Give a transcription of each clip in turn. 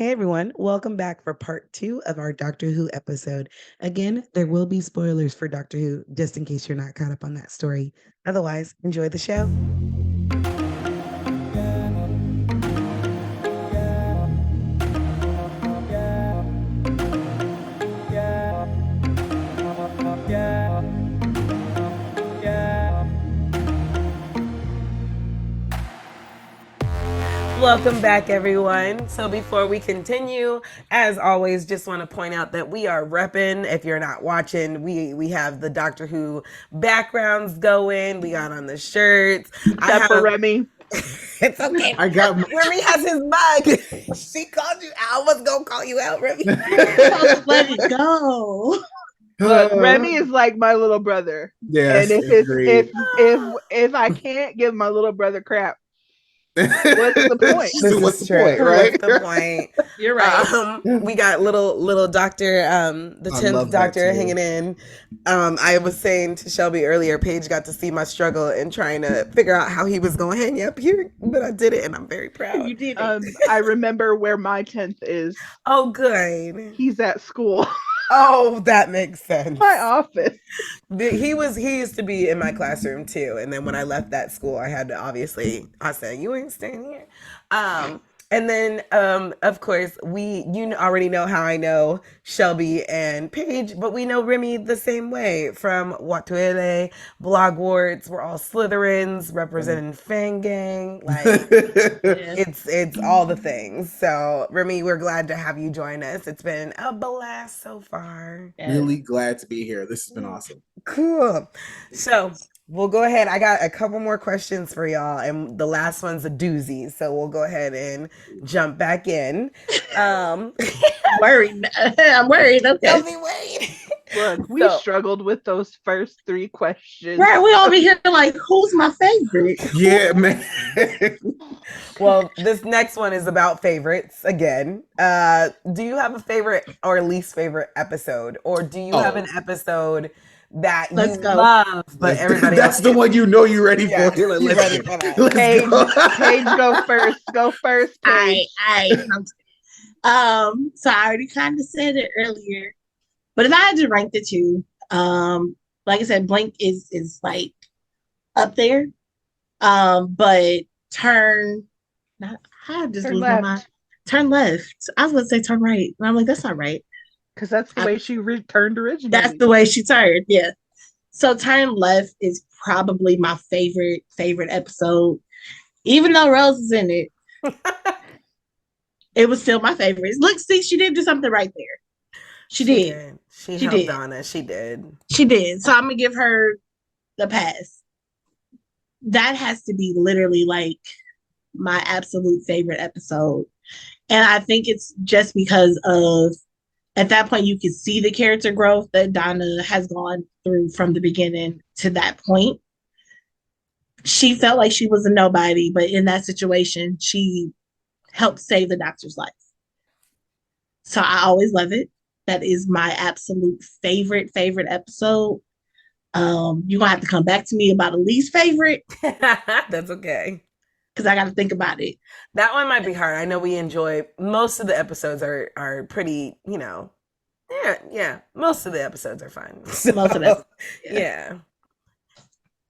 Hey everyone, welcome back for part two of our Doctor Who episode. Again, there will be spoilers for Doctor Who, just in case you're not caught up on that story. Otherwise, enjoy the show. Welcome back, everyone. So before we continue, as always, just want to point out that we are repping. If you're not watching, we have the Doctor Who backgrounds going. We got on the shirts. Except for Remy. It's okay. I got my- Remy has his mug. She called you out. I was gonna call you out, Remy. Let it go. Look, Remy is like my little brother. Yes, and if I can't give my little brother crap, what's the point? What's the point, right? What's the point? You're right. We got little doctor, the I 10th love that doctor too. hanging in. I was saying to Shelby earlier, Paige got to see my struggle in trying to figure out how he was going to hang up here, but I did it, and I'm very proud. You did it. I remember where my 10th is. Oh, good. He's at school. Oh, that makes sense. My office. He used to be in my classroom too, and then when I left that school, I had to I said, "You ain't staying here." And then of course you already know how I know Shelby and Paige, but we know Remy the same way from Watuele, Blogwarts. We're all Slytherins representing Fang Gang. Like it's all the things. So Remy, we're glad to have you join us. It's been a blast so far. Really glad to be here. This has been awesome. Cool. So we'll go ahead. I got a couple more questions for y'all, and the last one's a doozy. So we'll go ahead and jump back in. Worried. I'm worried. Okay. Don't be worried. Look, we struggled with those first three questions. Right, we over here like, who's my favorite? Yeah, man. Well, this next one is about favorites again. Do you have a favorite or least favorite episode, or do you have an episode that Let's you go. love, but everybody That's else the one you know you're ready Yeah, for. You're like, you're let's ready go. for that. Let's Paige, go. Paige, go first. Go first, Paige. So I already kind of said it earlier, but if I had to rank the two, like I said, Blink is like up there. But I just Turn lose my left. mind. Turn left. I was gonna say turn right, and I'm like, that's not right. Because that's the way she returned originally. That's the way she turned, yeah. So turn left is probably my favorite episode. Even though Rose is in it, it was still my favorite. Look, see, she did do something right there. She did. She She helped did. Donna. She did. She did. So I'm gonna give her the pass. That has to be literally like my absolute favorite episode. And I think it's just because of at that point you could see the character growth that Donna has gone through from the beginning to that point. She felt like she was a nobody, but in that situation, she helped save the doctor's life. So I always love it. That is my absolute favorite episode. You're gonna have to come back to me about a least favorite That's okay. because I got to think about it. That one might be hard. I know we enjoy most of the episodes are pretty, yeah. Most of the episodes are fun. Most of them. Yeah.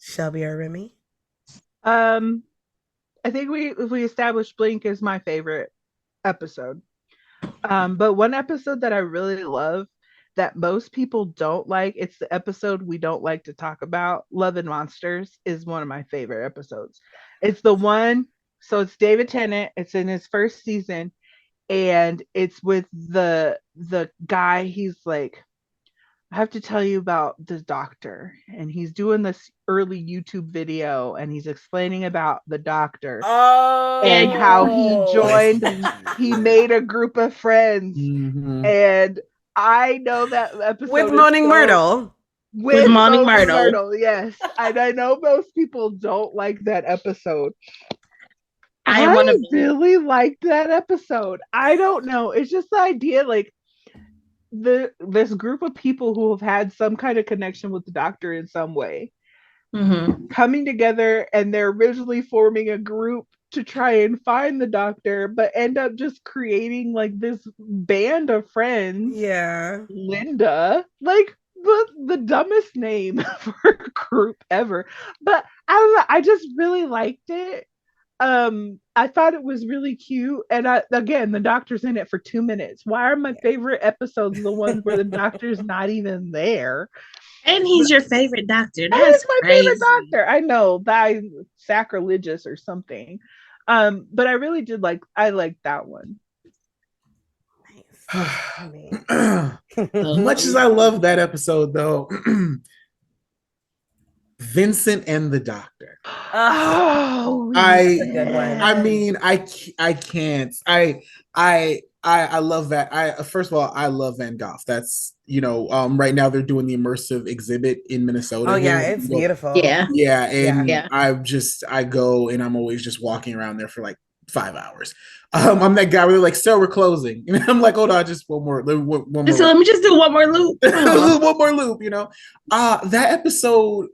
Shelby or Remy? I think we established Blink is my favorite episode. But one episode that I really love that most people don't like, it's the episode we don't like to talk about. Love and Monsters is one of my favorite episodes. It's the one, so it's David Tennant, it's in his first season, and it's with the guy. He's like, I have to tell you about the doctor, and he's doing this early YouTube video and he's explaining about the doctor and how he joined, he made a group of friends. Mhm. And I know that episode with is Moaning Myrtle. With Moaning Myrtle. Yes. And I know most people don't like that episode. I I want to really liked that episode. I don't know. It's just the idea, like this group of people who have had some kind of connection with the doctor in some way Mm-hmm. coming together, and they're originally forming a group to try and find the doctor, but end up just creating like this band of friends. Yeah. Linda, like the dumbest name for a group ever. But I don't know, I just really liked it. I thought it was really cute, and again, the doctor's in it for 2 minutes. Why are my favorite episodes the ones where the doctor's not even there? And he's your favorite doctor. That is That's my crazy. favorite doctor. I know that sacrilegious or something. But I really did I liked that one. Much as I love that episode, though, Vincent and the Doctor. Oh, I- That's a good one. I mean, I can't. I love that. First of all, I love Van Gogh. That's right now they're doing the immersive exhibit in Minnesota. Oh yeah, here. it's beautiful. Yeah. Yeah, and Yeah. I go and I'm always just walking around there for like 5 hours. I'm that guy where they're like, "Sir, we're closing," and I'm like, "Hold on, just one more more." So let me just do one more loop. One more loop, that episode,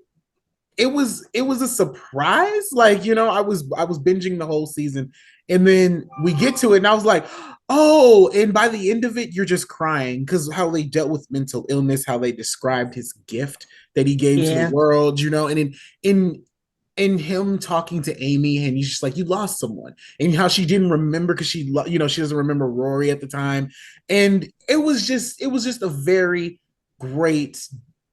it was a surprise. Like, I was binging the whole season, and then we get to it and I was like, oh, and by the end of it you're just crying because how they dealt with mental illness, how they described his gift that he gave to the world, and in him talking to Amy, and he's just like, you lost someone, and how she didn't remember because she doesn't remember Rory at the time, and it was just a very great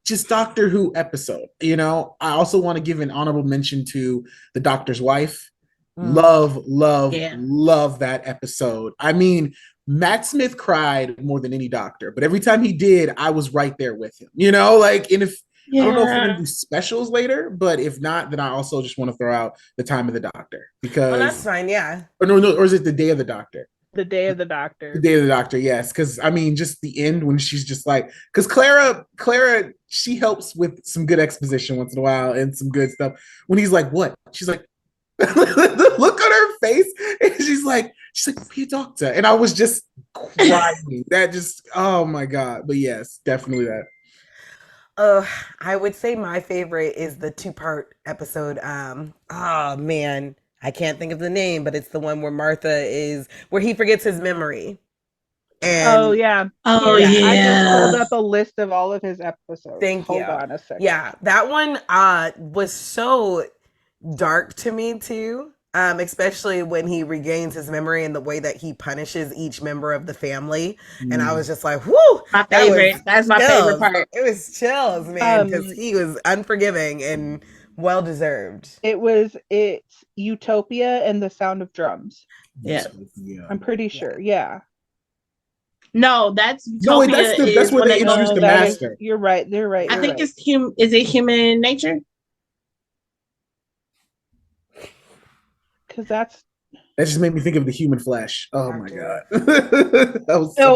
just Doctor Who episode. I also want to give an honorable mention to the Doctor's Wife. Love that episode. I mean, Matt Smith cried more than any doctor, but every time he did, I was right there with him. And if I don't know if we're gonna do specials later, but if not, then I also just want to throw out the Time of the Doctor because that's fine. Yeah. Or no, or is it the Day of the Doctor? The Day of the Doctor. The Day of the Doctor, yes. Because I mean, just the end when she's just like, because Clara, she helps with some good exposition once in a while and some good stuff. When he's like, "What?" She's like, the look on her face, and she's like, "Be a doctor," and I was just crying. That just, oh my god! But yes, definitely that. I would say my favorite is the 2-part episode. Oh man, I can't think of the name, but it's the one where where he forgets his memory. And oh yeah. Oh I just yeah. pulled up a list of all of his episodes. Hold on a second. Yeah, that one was so dark to me too. Especially when he regains his memory and the way that he punishes each member of the family. And I was just like, whoo! My favorite. That's my favorite part. It was chills, man, because he was unforgiving and well deserved. It's Utopia and the Sound of Drums. Yeah. I'm pretty sure. Yeah. No, that's no, Utopia that's where they introduced the master. You're right. They're right. I think it's is it Human Nature? Because that just made me think of the Human Flesh. Oh my god.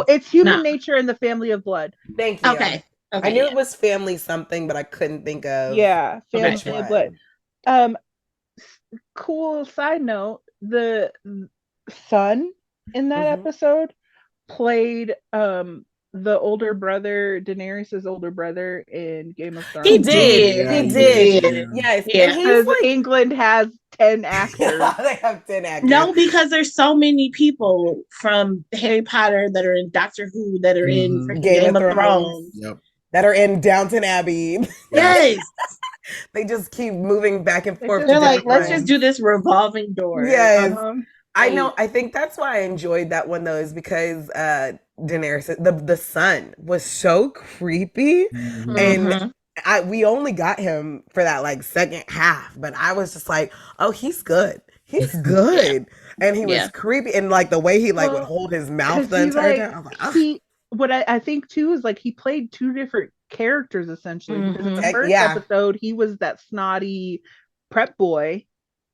It's Human Nature and the Family of Blood. Thank you. Okay. I knew it was family something, but I couldn't think of Family of Blood. Cool side note, the son in that episode played the older brother, Daenerys's older brother in Game of Thrones. He did. Yes. Yeah. Because England has 10 actors. They have 10 actors. No, because there's so many people from Harry Potter that are in Doctor Who that are in Game of Thrones. Yep. That are in Downton Abbey. Yes. They just keep moving back and forth. They're like, let's just do this revolving door. Yes. I know. I think that's why I enjoyed that one though, is because Daenerys, the son was so creepy, and we only got him for that like second half, but I was just like, oh, he's good. He's good, and he was creepy, and like the way he would hold his mouth the entire time. I was like, oh. What I think too is like he played two different characters essentially. Because in the first episode, he was that snotty prep boy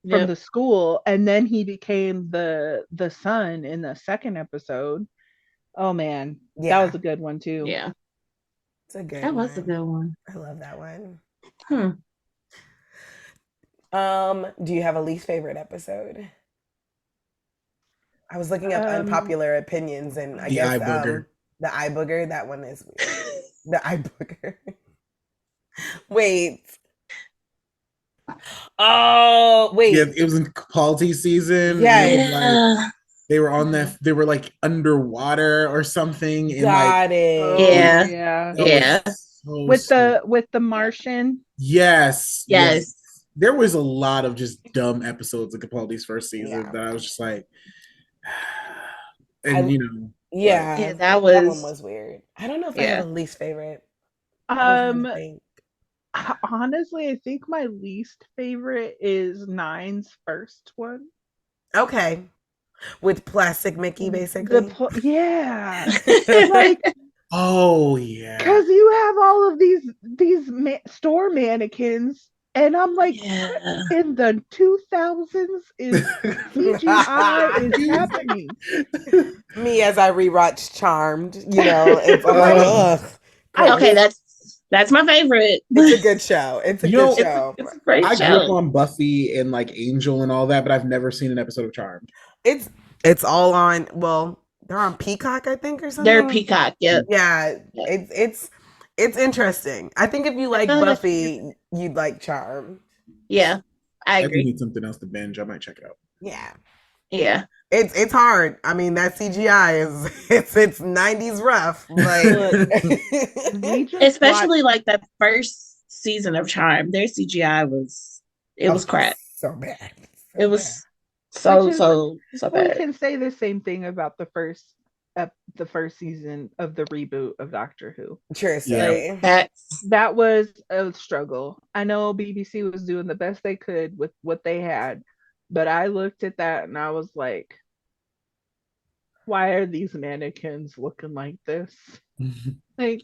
from the school, and then he became the son in the second episode. Oh man, that was a good one too. Yeah, it's a good. That was a good one. I love that one. Hmm. Do you have a least favorite episode? I was looking up unpopular opinions, and I guess the eye booger. That one is weird. The eye booger. Wait. Oh wait, Yeah, it was in Capaldi season. Yeah. And it was like Yeah. they were on that. They were like underwater or something, and like got it. Oh Yeah. yeah. that Yeah. was so With stupid. the Martian. Yes, Yes. There was a lot of just dumb episodes of Capaldi's first season Yeah. that I was just like, I- and you know, Yeah, Yeah, that that one was was weird. I don't know if I have yeah. a least favorite. I'm trying to Um think. honestly, I think my least favorite is Nine's first one. Okay, with Plastic Mickey, The basically. yeah. Like oh yeah, because you have all of these store mannequins, and I'm like, Yeah. in the 2000s is CGI is happening. Me as I rewatched Charmed, I'm like, ugh. Okay, gross. that's my favorite. It's a good show. It's a You good know, show. It's a great I grew up show. on Buffy and like Angel and all that, but I've never seen an episode of Charmed. It's all on. Well, they're on Peacock, I think, or something. They're Peacock. Yep. Yeah, Yep. it's interesting. I think if you like Oh, that's Buffy, you'd like Charmed. Yeah, I I do agree. need something else to binge. I might check it out. Yeah. Yeah. It's hard. I mean, that CGI is it's 90s rough. We Like just Especially like that first season of Charm. Their CGI was crap. So bad. So It was so Which is- so we bad. can say the same thing about the first season of the reboot of Doctor Who. bad. Seriously. Yeah. That was a struggle. I know BBC was doing the best they could with what they had, but I looked at that and I was like, why are these mannequins looking like this? Like,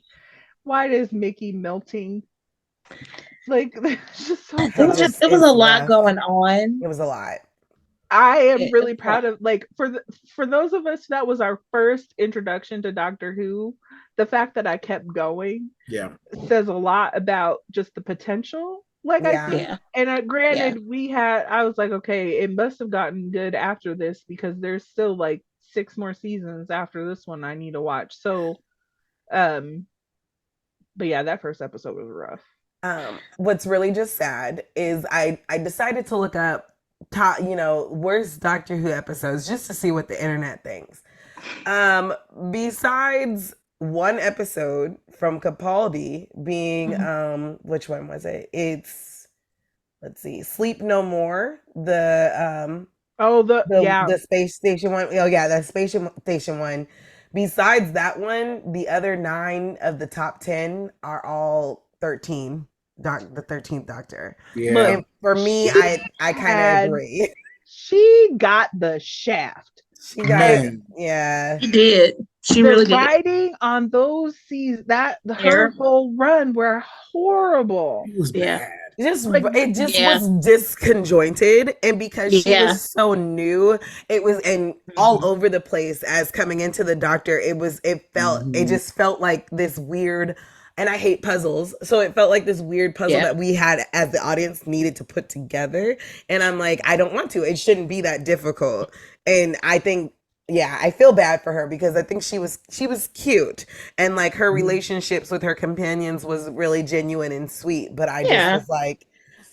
why is Mickey melting? Like, it's just so It was dumb. it was a It's lot rough. going on. It was a lot. I am It- really it's proud of, like, for those of us that was our first introduction to Doctor Who, the fact that I kept going Yeah. says a lot about just the potential. Like, I Yeah. think, Yeah. and granted, I was like, okay, it must have gotten good after this because there's still like 6 more seasons after this one I need to watch. So, but yeah, that first episode was rough. What's really just sad is I decided to look up worst Doctor Who episodes just to see what the internet thinks. Besides one episode from Capaldi being which one was it? Let's see, Sleep No More, the space station one. Oh yeah, the space station one. Besides that one, the other 9 of the top 10 are all 13. The 13th Doctor. Yeah. And for me, I kind of agree. She got the shaft. She got Man. yeah. She did. She The really did. writing on those seasons, her Terrible. whole run were horrible. It was Yeah. bad. It just Yeah. was disconjointed, and because she Yeah. was so new, it was and all over the place as coming into the Doctor. It just felt like this weird, and I hate puzzles, so it felt like this weird puzzle Yeah. that we had as the audience needed to put together. And I'm like, I don't want to. It shouldn't be that difficult. And I think, yeah, I feel bad for her because I think she was cute, and like her relationships with her companions was really genuine and sweet. But I Yeah. just was like,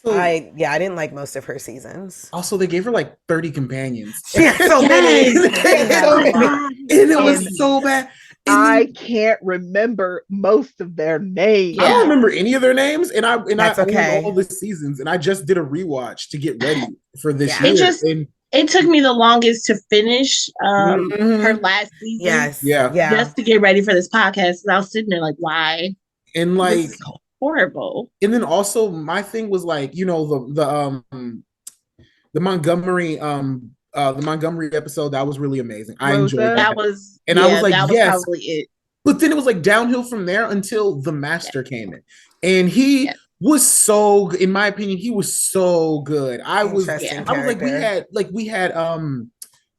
So, I didn't like most of her seasons. also, they gave her like 30 companions. She had so many. Yes. So many. And it was And so bad. And I can't remember most of their names. I don't remember any of their names, and I That's own okay. all the seasons, and I just did a rewatch to get ready for this Yeah. year. It took me the longest to finish Mhm. her last season. Yes. Yeah. Yeah. Just to get ready for this podcast. And I was sitting there like, why? And This like, is horrible. and then also my thing was like, the Montgomery episode that was really amazing. I Rosa? enjoyed that. That was And I was like, that was yes. probably it. But then it was like downhill from there until the Master came in, and he Yeah. was so, in my opinion, he was so good. I was Interesting like, character. we had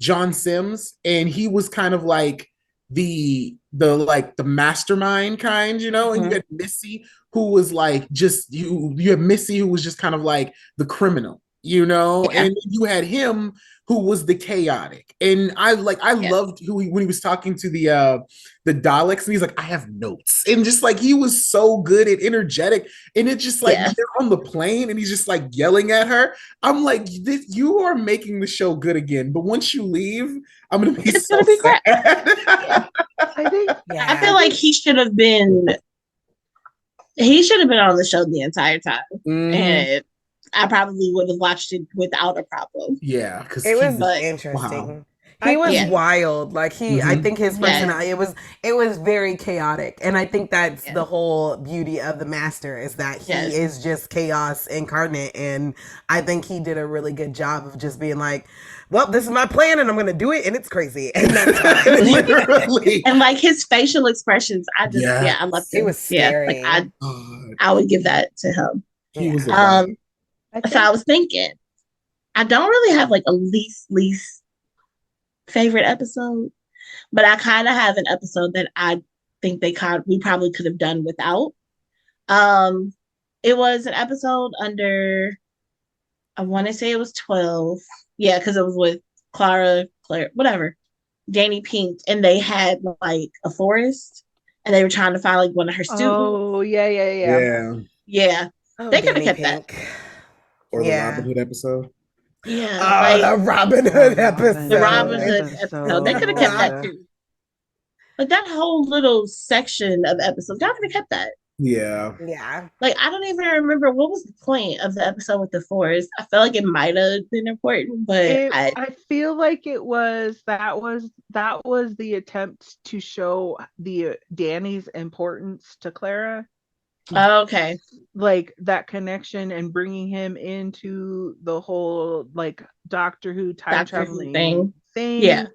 John Sims, and he was kind of like the mastermind kind, and you had Missy, who was like just you had Missy, who was just kind of like the criminal, Yeah. and you had him who was the chaotic. And I loved when he was talking to the Daleks, and he's like, I have notes. And just like he was so good and energetic. And it's just like they're on the plane and he's just like yelling at her. I'm like, you are making the show good again. But once you leave, I'm gonna be so sad. I think I feel like he should have been on the show the entire time. And I probably would have watched it without a problem. Yeah, because it was interesting. Wow. He was wild. Like I think his personality, it was very chaotic. And I think that's the whole beauty of the Master, is that he is just chaos incarnate. And I think he did a really good job of just being like, well, this is my plan and I'm gonna do it, and it's crazy. And that's literally. And like his facial expressions, I loved him. It was scary. Like I would give that to him. He was so I was thinking, I don't really have like a least favorite episode, but I kind of have an episode that I think we probably could have done without. It was an episode under, I want to say it was 12. Yeah, because it was with Claire, whatever, Danny Pink, and they had like a forest, and they were trying to find like one of her students. Oh Yeah. Oh, They could have kept that. Or the Robin Hood episode. Yeah. The Robin Hood episode. The Robin Hood episode. They could have kept that too. But that whole little section of episodes, y'all could have kept that. Yeah. Like, I don't even remember what was the point of the episode with the forest. I felt like it might have been important, but I feel like that was the attempt to show Danny's importance to Clara. Oh, okay. Like that connection and bringing him into the whole like Doctor Who time traveling thing. Yeah.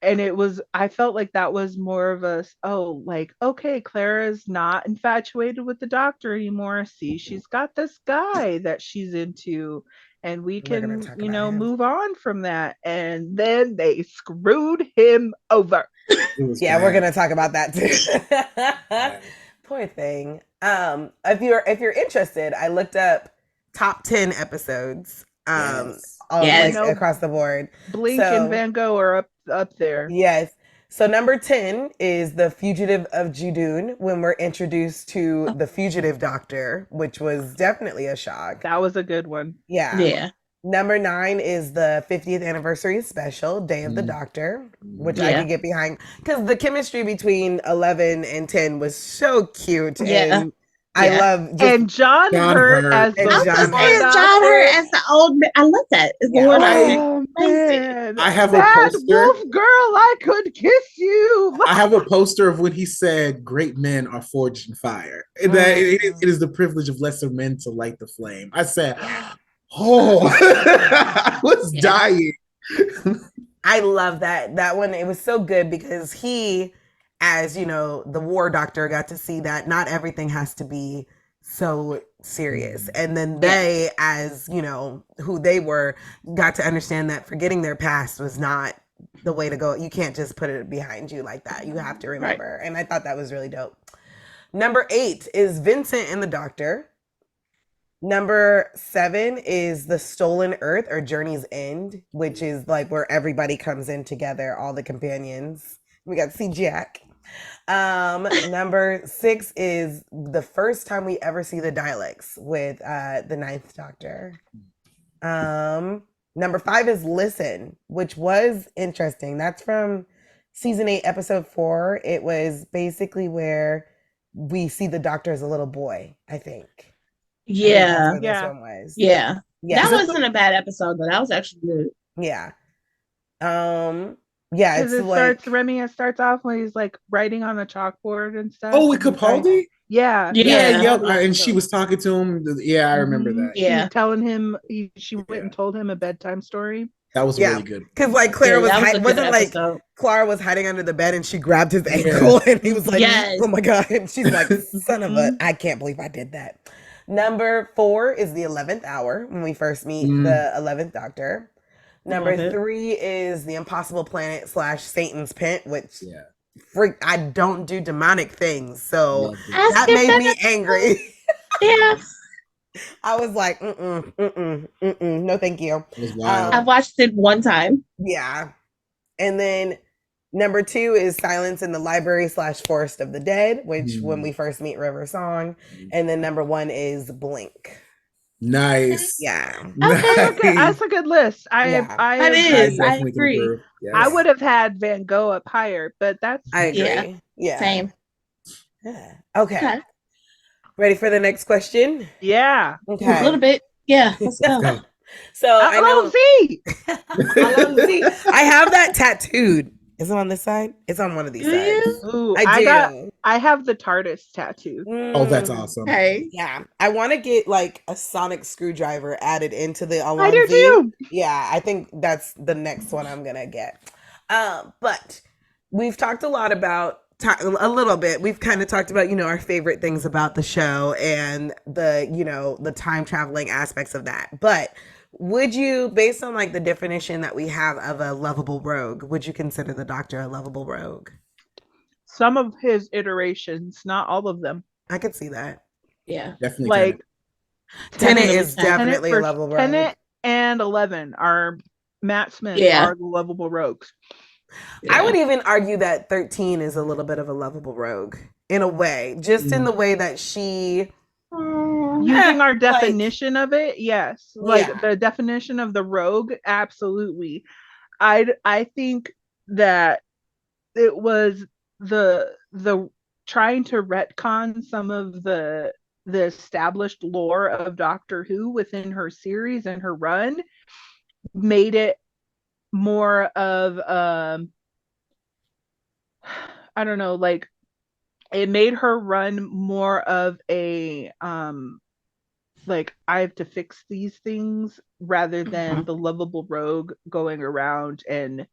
And I felt like that was more of okay, Clara's not infatuated with the Doctor anymore. See, she's got this guy that she's into, and we can, move on from that. And then they screwed him over. We're gonna talk about that too. Poor thing. If you're interested, I looked up top 10 episodes. Across the board. Blink and Van Gogh are up there. Yes. So number 10 is The Fugitive of Judoon, when we're introduced to the fugitive doctor, which was definitely a shock. That was a good one. Yeah. Number 9 is the 50th anniversary special, Day of the Doctor, which I can get behind, because the chemistry between 11 and 10 was so cute. And I love John Hurt as the John Hurt as the old man. I love that. Man. I have a that poster. Wolf girl, I could kiss you. I have a poster of when he said, "Great men are forged in fire." And that it is the privilege of lesser men to light the flame. I said, "Oh, I was dying." I love that one. It was so good because he, as the war doctor, got to see that not everything has to be so serious. And then they, as who they were, got to understand that forgetting their past was not the way to go. You can't just put it behind you like that. You have to remember. Right. And I thought that was really dope. Number 8 is Vincent and the Doctor. Number 7 is The Stolen Earth, or Journey's End, which is like where everybody comes in together, all the companions. We got to see Jack. Number 6 is the first time we ever see the Daleks with the 9th Doctor. Number 5 is Listen, which was interesting. That's from season 8, episode 4. It was basically where we see the Doctor as a little boy, I think. Yeah. This one was. Yeah. That wasn't a bad episode, though. That was actually good. Yeah. Remy starts off when he's like writing on the chalkboard and stuff. Oh, with Capaldi? Yeah. And she was talking to him. Yeah, I remember that. Yeah. She was telling him, she went and told him a bedtime story. That was really good. Because like Clara Clara was hiding under the bed and she grabbed his ankle and he was like, oh my God. And she's like, son of a, I can't believe I did that. Number 4 is The 11th Hour, when we first meet the 11th Doctor. Number 3 is The Impossible Planet / Satan's Pit, which I don't do demonic things, so that made me angry. Yeah. I was like, no, thank you. It was wild. I've watched it one time. Yeah. And then number 2 is Silence in the Library / Forest of the Dead, which when we first meet River Song. And then number 1 is Blink. Nice. Yeah. Nice. That's a good list. Yeah. I That agree. is. I definitely can agree. approve. Yes. I would have had Van Gogh up higher, but that's I agree. Yeah. Yeah. Same. Yeah. Okay. Okay. Ready for the next question? yeah. A Okay. little bit. Yeah. Let's go. Go. So I know see. see, I have that tattooed. Is it on this side? It's on one of these Do sides. you? Ooh, I do. I have the TARDIS tattoo. Oh, that's Mm, awesome. Okay. Yeah, I want to get like a sonic screwdriver added into the I do Alonzi. too. Yeah, I think that's the next one I'm gonna get. But we've talked a lot about a little bit. We've kind of talked about our favorite things about the show and the time traveling aspects of that. But would you, based on like the definition that we have of a lovable rogue, would you consider the Doctor a lovable rogue? Some of his iterations, not all of them. I could see that. Yeah. Definitely. Like Tennant Tennant is definitely a for- lovable rogue. Tennant and 11 are Matt Smith Yeah. are the lovable rogues. I would even argue that 13 is a little bit of a lovable rogue in a way, just in the way that she. Using our definition of it, yes. Like Yeah. the definition of the rogue, absolutely. I think that it was the trying to retcon some of the established lore of Doctor Who within her series and her run made it more of I don't know, like it made her run more of a like I have to fix these things rather than the lovable rogue going around and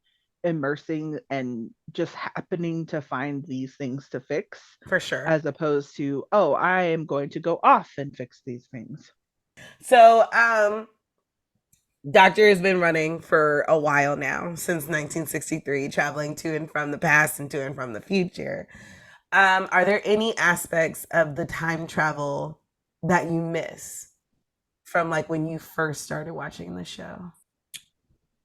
immersing and just happening to find these things to fix, For sure. as opposed to, oh, I am going to go off and fix these things. So, Doctor has been running for a while now, since 1963, traveling to and from the past and to and from the future. Are there any aspects of the time travel that you miss from like when you first started watching the show?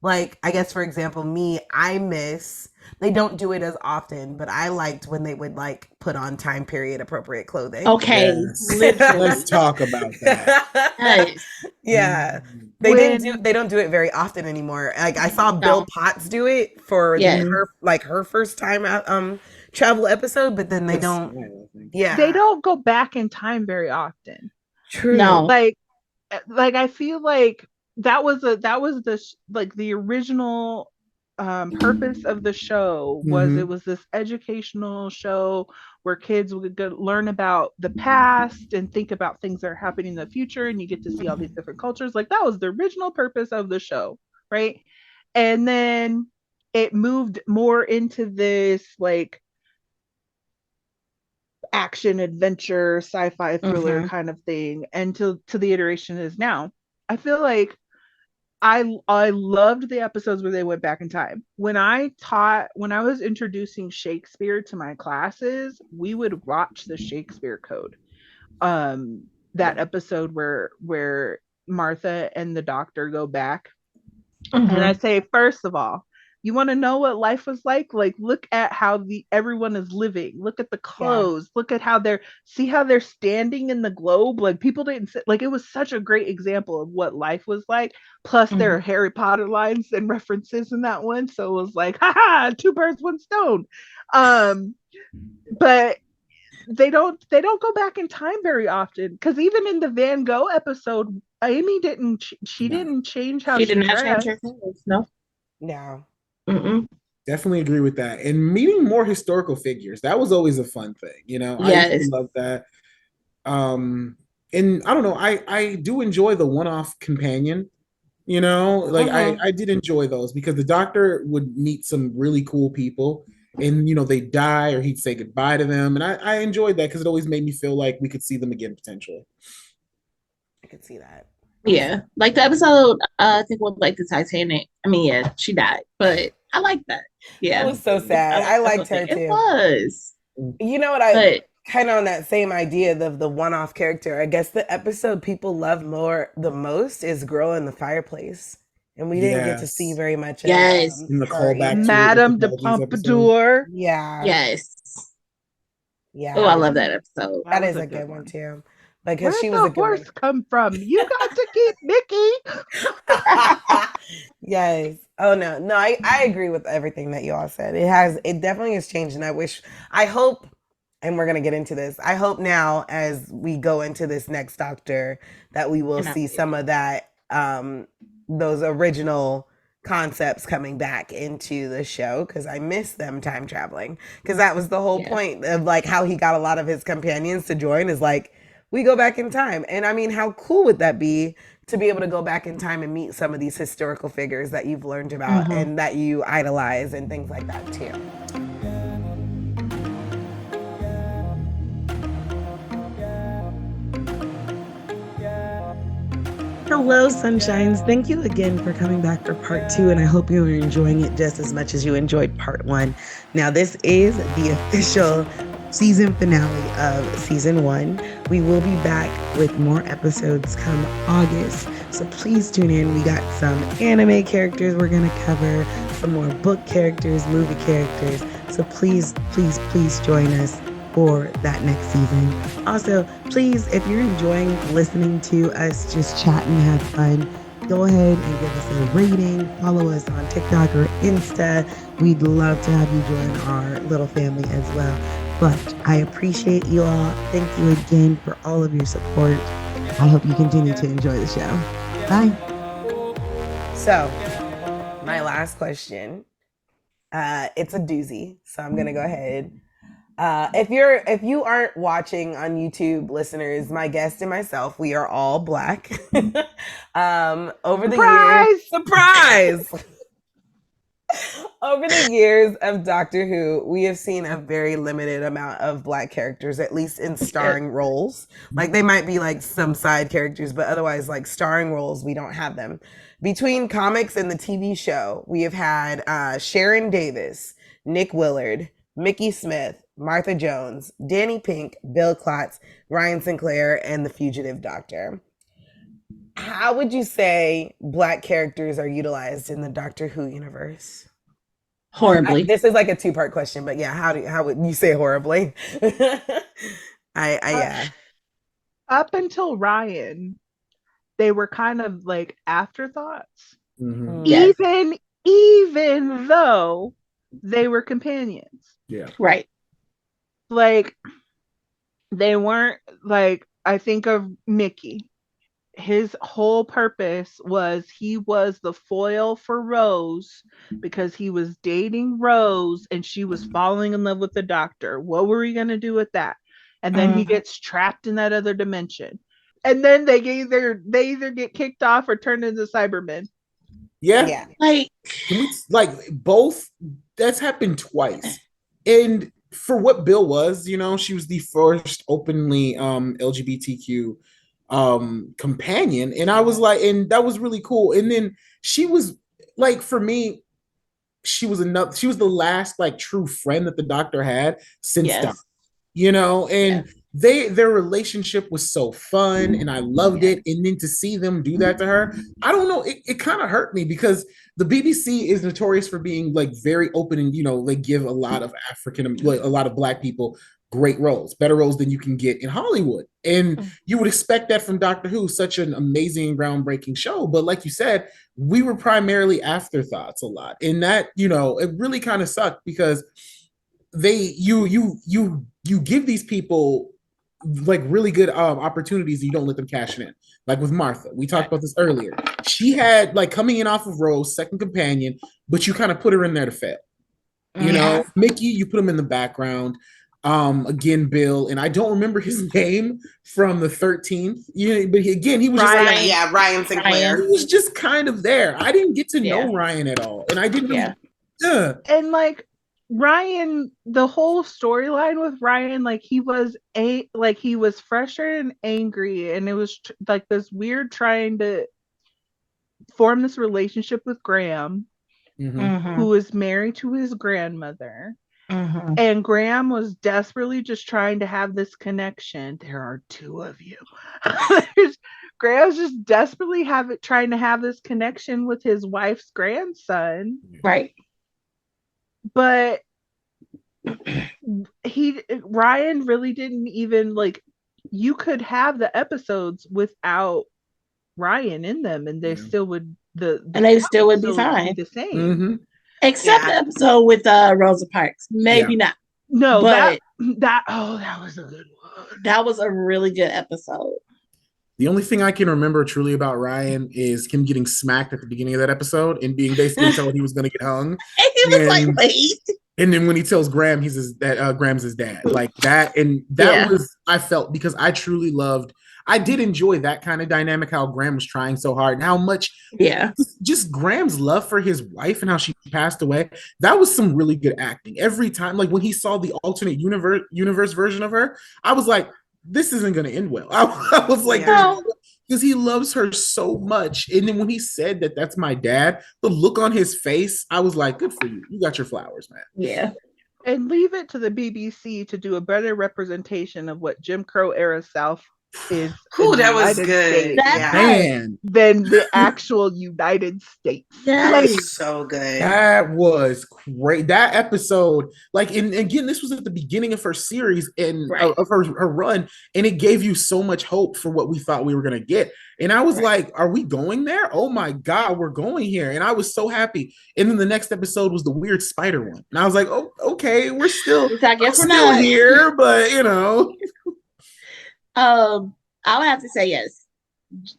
Like, I guess, for example, me, I miss, they don't do it as often, but I liked when they would like put on time period appropriate clothing. Okay. Yes. Literally. Let's talk about that. Yes. Yeah. They don't do it very often anymore. Like I saw Bill Potts do it for Yes. her first time travel episode, but then they That's don't. small, I think. Yeah. They don't go back in time very often. True. No. Like I feel like that was the original purpose of the show was Mhm. it was this educational show where kids would learn about the past and think about things that are happening in the future, and you get to see all these different cultures. Like that was the original purpose of the show, right? And then it moved more into this like action adventure sci-fi thriller kind of thing, and to the iteration it is now. I feel like I loved the episodes where they went back in time. When I was introducing Shakespeare to my classes, we would watch the Shakespeare Code. That episode where Martha and the Doctor go back. And I say, first of all, you want to know what life was like? Like, look at how everyone is living. Look at the clothes. Look at how they're standing in the globe. Like people didn't sit, like it was such a great example of what life was like. Plus, there are Harry Potter lines and references in that one, so it was like, haha, 2 birds, 1 stone. But they don't go back in time very often, because even in the Van Gogh episode, Amy didn't change how She did not dressed. change her clothes. No. No. Mm-mm. Definitely agree with that. And meeting more historical figures, that was always a fun thing, you know. Yes. I used to love that. And I don't know, I do enjoy the one-off companion, you know, like I did enjoy those because the Doctor would meet some really cool people and you know they die or he'd say goodbye to them, and I enjoyed that because it always made me feel like we could see them again potentially. I could see that. Yeah. Like the episode, I think with like the Titanic. I mean, yeah, she died, but I like that. Yeah. It was so sad. I liked her It too. was. You know what But kind of on that same idea of the one-off character, I guess the episode people love the most is Girl in the Fireplace. And we didn't get to see Yes. very much of Yes. In the her callback either. to Madame de Apologies episode. Pompadour. Yeah. Yes. Yeah. Oh, I love that episode. That was is a good one too. Because Where'd she was the a good horse come from? You got to keep Mickey. one. Yes. Oh no. I agree with everything that you all said. It definitely has changed, and I hope, and we're gonna get into this. I hope now as we go into this next Doctor that we will Cannot see wait. some of that those original concepts coming back into the show, because I miss them time traveling, because that was the whole Yeah. point of like how he got a lot of his companions to join, is like we go back in time. And I mean, how cool would that be to be able to go back in time and meet some of these historical figures that you've learned about Mhm. and that you idolize and things like that too. Hello, Sunshines. Thank you again for coming back for part 2, and I hope you are enjoying it just as much as you enjoyed part 1. Now, this is the official season finale of season 1. We will be back with more episodes come August, so please tune in. We got some anime characters we're going to cover, some more book characters, movie characters, so please join us for that next season. Also, please, if you're enjoying listening to us just chat and have fun, go ahead and give us a rating. Follow us on TikTok or Insta. We'd love to have you join our little family as well. But I appreciate you all. Thank you again for all of your support. I hope you continue to enjoy the show. Bye. So, my last question. It's a doozy, so I'm gonna go ahead. If you aren't watching on YouTube, listeners, my guest and myself, we are all Black. Over the years, surprise! Over the years of Doctor Who, we have seen a very limited amount of Black characters, at least in starring roles. Like they might be like some side characters, but otherwise, like starring roles, we don't have them. Between comics and the TV show, we have had Sharon Davis, Nick Willard, Mickey Smith, Martha Jones, Danny Pink, Bill Klotz, Ryan Sinclair, and the Fugitive Doctor. How would you say Black characters are utilized in the Doctor Who universe? Horribly. This is like a 2-part question, but yeah, how would you say horribly? Yeah. Up until Ryan, they were kind of like afterthoughts. Mhm. Yes. Even though they were companions. Yeah. Right. Like they weren't like, I think of Mickey. His whole purpose was he was the foil for Rose because he was dating Rose and she was falling in love with the Doctor. What were we gonna do with that? And then he gets trapped in that other dimension. And then they either get kicked off or turned into Cybermen. Yeah. Like both, that's happened twice. And for what Bill was, she was the first openly LGBTQ companion, and I was like, and that was really cool. And then she was like, for me, she was the last like true friend that the Doctor had since Doc, and their relationship was so fun and I loved it. And then to see them do that to her, I don't know, it kind of hurt me because the BBC is notorious for being like very open and they give a lot of a lot of Black people great roles, better roles than you can get in Hollywood. And you would expect that from Doctor Who, such an amazing, groundbreaking show. But like you said, we were primarily afterthoughts a lot. And that, it really kind of sucked because you give these people like really good opportunities and you don't let them cash it in. Like with Martha, we talked about this earlier. She had like coming in off of Rose, second companion, but you kind of put her in there to fail. Mickey, you put him in the background. Again, Bill, and I don't remember his name from the 13th. But he was Ryan, just Ryan Sinclair. He was just kind of there. I didn't get to know Ryan at all, and I didn't. Really, And like Ryan, the whole storyline with Ryan, like he was frustrated and angry, and it was like this weird trying to form this relationship with Graham, who was married to his grandmother. Mhm. And Graham was desperately just trying to have this connection. There are two of you. Graham's just desperately trying to have this connection with his wife's grandson, Right. but Ryan really didn't even like. You could have the episodes without Ryan in them, and they still would And they still would be episodes fine. the same. Mm-hmm. Except the episode with Rosa Parks. Maybe not. No, But that was a good one. that was a really good episode. The only thing I can remember truly about Ryan is him getting smacked at the beginning of that episode and being basically told he was going to get hung. And he was like, wait. And then when he tells Graham Graham's his dad, like that, and that was, I felt, because I truly loved, I did enjoy that kind of dynamic, how Graham was trying so hard and how much just Graham's love for his wife and how she passed away. That was some really good acting. Every time, like when he saw the alternate universe version of her, I was like, this isn't going to end well. I was like, because he loves her so much. And then when he said that that's my dad, the look on his face, I was like, good for you. You got your flowers, man. Yeah. And leave it to the BBC to do a better representation of what Jim Crow era South is. That was good. Man. Than the actual United States. That was so good. That was great. That episode, like, and again, this was at the beginning of her series and of her run, and it gave you so much hope for what we thought we were gonna get. And I was like, are we going there? Oh my God, we're going here. And I was so happy. And then the next episode was the weird spider one. And I was like, oh, okay, we're still, I guess we're still not here, but you know. I would have to say yes,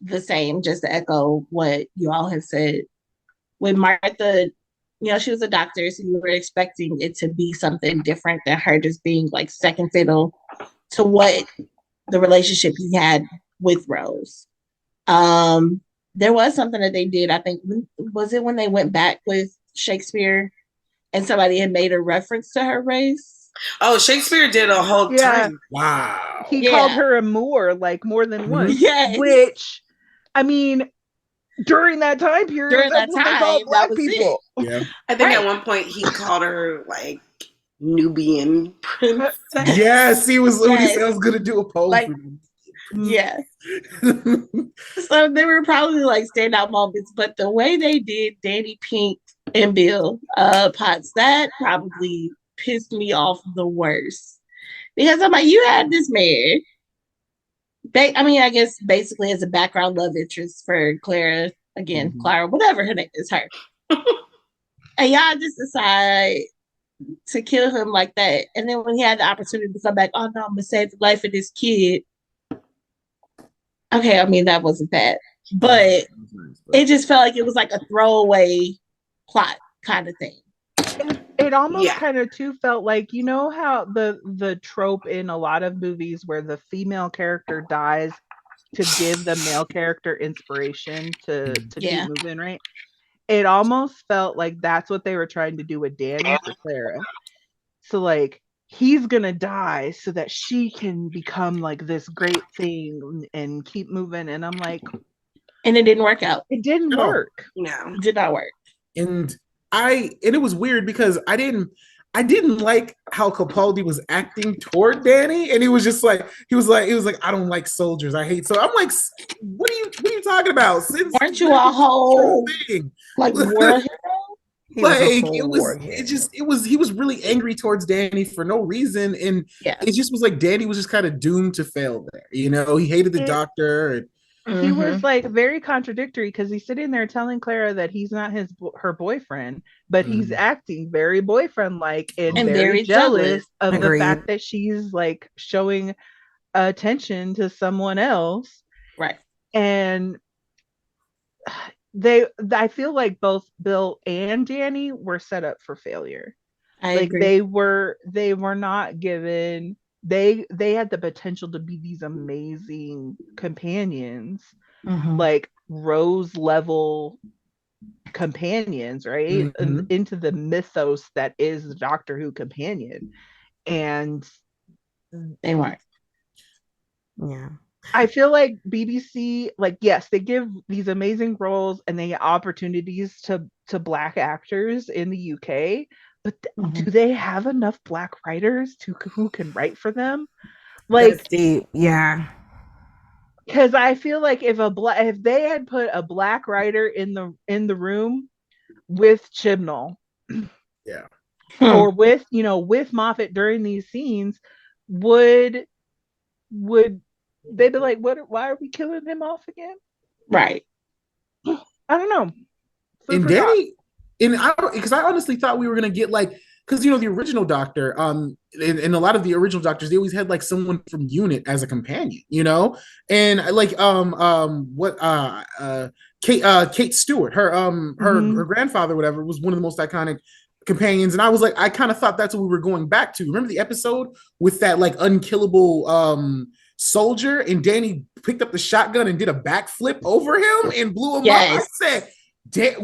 the same, just to echo what you all have said. With Martha, she was a doctor, so you were expecting it to be something different than her just being like second fiddle to what the relationship he had with Rose. There was something that they did, I think, was it when they went back with Shakespeare and somebody had made a reference to her race? Oh, Shakespeare did a whole time. Wow. He called her a Moor like more than once. Yes. Which, I mean, during that time period, that's what they called black people. Yeah. I think at one point he called her like Nubian princess. Yes, he was. He said I was gonna do a poll. Like, yeah. So there were probably like standout moments, but the way they did Danny Pink and Bill Potts, that probably pissed me off the worst, because I'm like, you had this man, I guess basically as a background love interest for Clara, again, Clara, whatever her name is, her. And y'all just decide to kill him like that. And then when he had the opportunity to come back, oh no, I'm gonna save the life of this kid. Okay, I mean, that wasn't bad, but it just felt like it was like a throwaway plot kind of thing. It almost kind of too felt like, how the trope in a lot of movies where the female character dies to give the male character inspiration to keep moving, right? It almost felt like that's what they were trying to do with Danny for Clara. So like, he's gonna die so that she can become like this great thing and keep moving. And I'm like, and it didn't work out. It didn't work. No, it did not work. And it was weird because I didn't like how Capaldi was acting toward Danny, and he was like, I don't like soldiers, I hate. So I'm like, what are you talking about? Aren't you a whole thing? Like war hero? He was really angry towards Danny for no reason, and it just was like Danny was just kind of doomed to fail there. He hated the doctor. And he was like very contradictory because he's sitting there telling Clara that he's not her boyfriend, but he's acting very boyfriend like and very jealous of the fact that she's like showing attention to someone else. Right. And I feel like both Bill and Danny were set up for failure. I agree. They were not given. They had the potential to be these amazing companions, like Rose level companions, right? Into the mythos that is Doctor Who companion, and they weren't. Yeah. I feel like BBC, like, yes, they give these amazing roles and they opportunities to black actors in the UK, but Mhm. do they have enough Black writers who can write for them? That's Like, deep. Yeah. because I feel like if they had put a Black writer in the room with Chibnall Yeah. or with with Moffat during these scenes, would they be like, what? Why are we killing him off again? Right. I don't know. Food And for thought. Danny, and I because I honestly thought we were gonna get like because the original Doctor, and a lot of the original Doctors, they always had like someone from Unit as a companion, and like what Kate Stewart, her Mhm. grandfather, whatever, was one of the most iconic companions, and I was like, I kind of thought that's what we were going back to. Remember the episode with that like unkillable soldier, and Danny picked up the shotgun and did a backflip over him and blew him up. I Yes. said,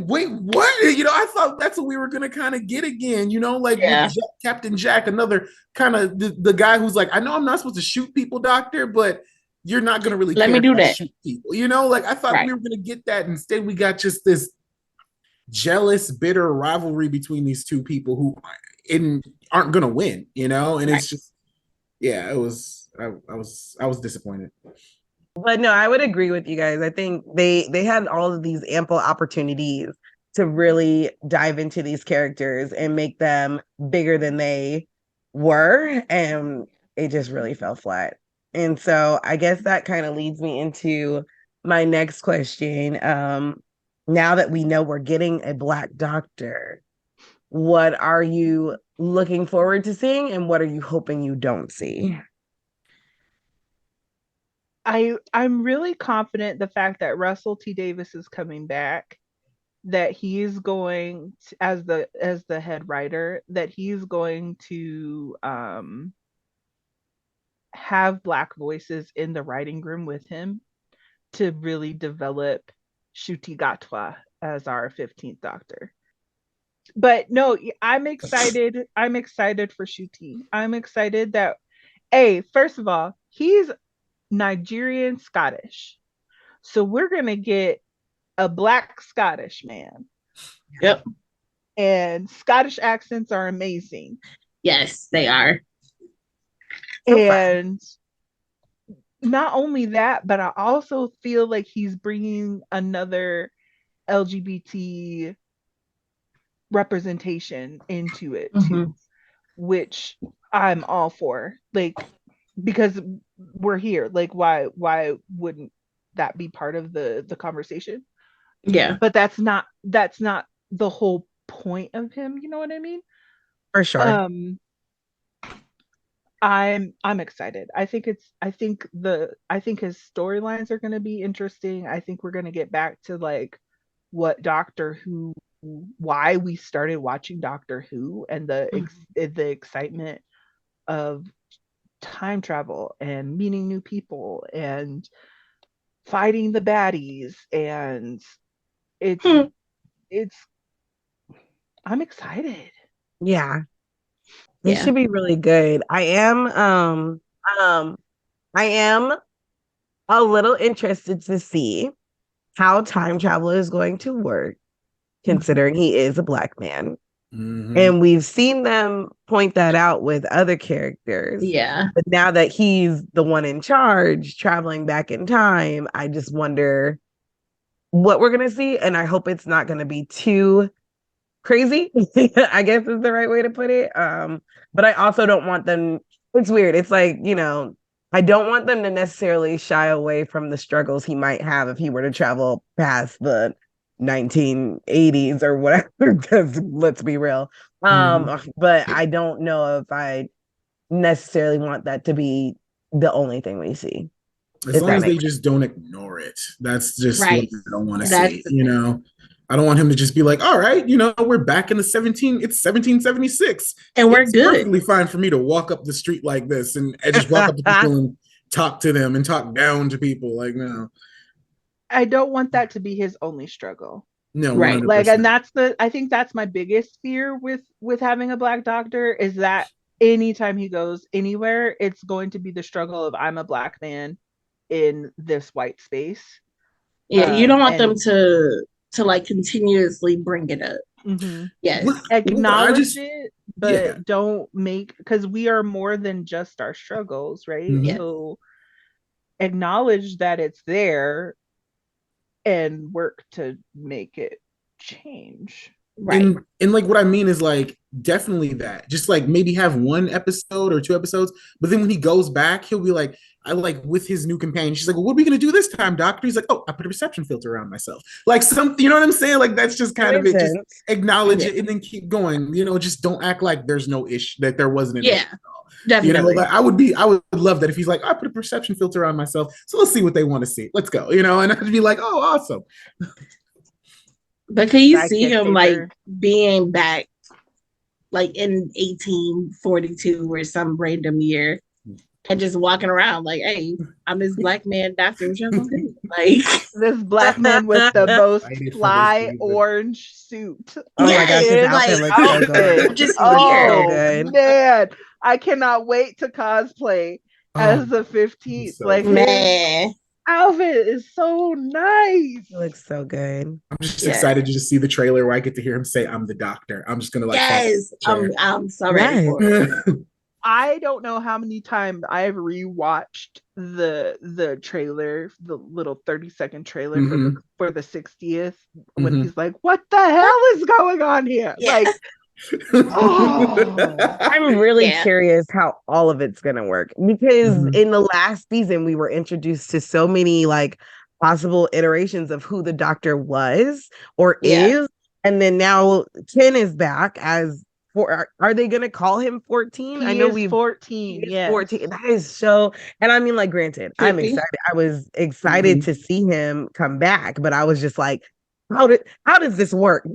wait, what? I thought that's what we were gonna kind of get again. Like with Yeah. Captain Jack, another kind of the guy who's like, I know I'm not supposed to shoot people, Doctor, but you're not gonna really Let care me if do I that. shoot people. Like I thought Right. we were gonna get that. Instead, we got just this jealous, bitter rivalry between these two people who aren't gonna win. And Right. it's just, yeah, it was. I was disappointed. But no, I would agree with you guys. I think they had all of these ample opportunities to really dive into these characters and make them bigger than they were, and it just really fell flat. And so I guess that kind of leads me into my next question. Now that we know we're getting a Black Doctor, what are you looking forward to seeing, and what are you hoping you don't see? I'm really confident the fact that Russell T Davis is coming back, that he's going to, as the head writer, that he's going to have Black voices in the writing room with him to really develop Shuti Gatwa as our 15th Doctor. But no, I'm excited. I'm excited for Shuti. I'm excited that, first of all, he's Nigerian Scottish. So we're going to get a Black Scottish man. Yep. And Scottish accents are amazing. Yes, they are. And not only that, but I also feel like he's bringing another LGBT representation into it too, which I'm all for. Like, because we're here, like why wouldn't that be part of the conversation? Yeah. But that's not the whole point of him, you know what I mean? For sure. I'm excited. I think his storylines are going to be interesting. I think we're going to get back to like what Doctor Who, why we started watching Doctor Who, and the excitement of time travel and meeting new people and fighting the baddies, and it's I'm excited. Yeah. It should be really good. I am a little interested to see how time travel is going to work, considering he is a Black man. Mm-hmm. And we've seen them point that out with other characters. Yeah. But now that he's the one in charge, traveling back in time, I just wonder what we're going to see. And I hope it's not going to be too crazy, I guess is the right way to put it. But I also don't want them, it's weird. It's like, I don't want them to necessarily shy away from the struggles he might have if he were to travel past the 1980s or whatever, because let's be real. But I don't know if I necessarily want that to be the only thing we see. As long as they just don't ignore it. That's just what I don't want to see. I don't want him to just be like, all right, we're back in it's 1776. And we're it's good. Perfectly fine for me to walk up the street like this and just walk up to people and talk to them and talk down to people. Like, no. I don't want that to be his only struggle. No, right. 100%. Like, and I think that's my biggest fear with having a Black Doctor, is that anytime he goes anywhere, it's going to be the struggle of, I'm a Black man in this white space. Yeah, you don't want them to like continuously bring it up. Yes. Acknowledge just it, but yeah. don't make, because we are more than just our struggles, right? Mhm. So acknowledge that it's there and work to make it change. Right. And like what I mean is like definitely that. Just like maybe have one episode or two episodes, but then when he goes back, he'll be like, I like with his new companion. She's like, well, what are we gonna do this time, doctor? He's like, oh, I put a perception filter around myself. Like something, you know what I'm saying? Like that's just kind of it. Just acknowledge it and then keep going. You know, just don't act like there's no issue, that there wasn't an issue. Definitely. You know, like I would love that if he's like, I put a perception filter on myself. So let's see what they want to see. Let's go. You know, and I'd be like, oh, awesome. But can you Sidekick see him paper. like being back like in 1842 or some random year and just walking around like, hey, I'm this black man doctor. What y'all gonna do? Like This black man with the most Excited for fly this season. orange suit. Oh my gosh, his Yes, outfit like, looks so good. I'm just Oh here. So good. man, I cannot wait to cosplay as the 15th. so like good. his man. outfit is so nice. It looks so good. I'm just Yes. excited to just see the trailer where I get to hear him say, I'm the doctor. I'm just gonna like Yes, I'm so ready for it. I don't know how many times I've rewatched the trailer, the little 30-second trailer for the 60th, when he's like, what the hell is going on here? Yeah. Like, oh. I'm really Yeah. curious how all of it's gonna work, because in the last season we were introduced to so many like possible iterations of who the doctor was or is, and then now Ken is back as are they gonna call him 14? I know we've 14. Yes. 14. That is so, and I mean, like, granted, I'm Creepy. excited. I was excited to see him come back, but I was just like, how does this work?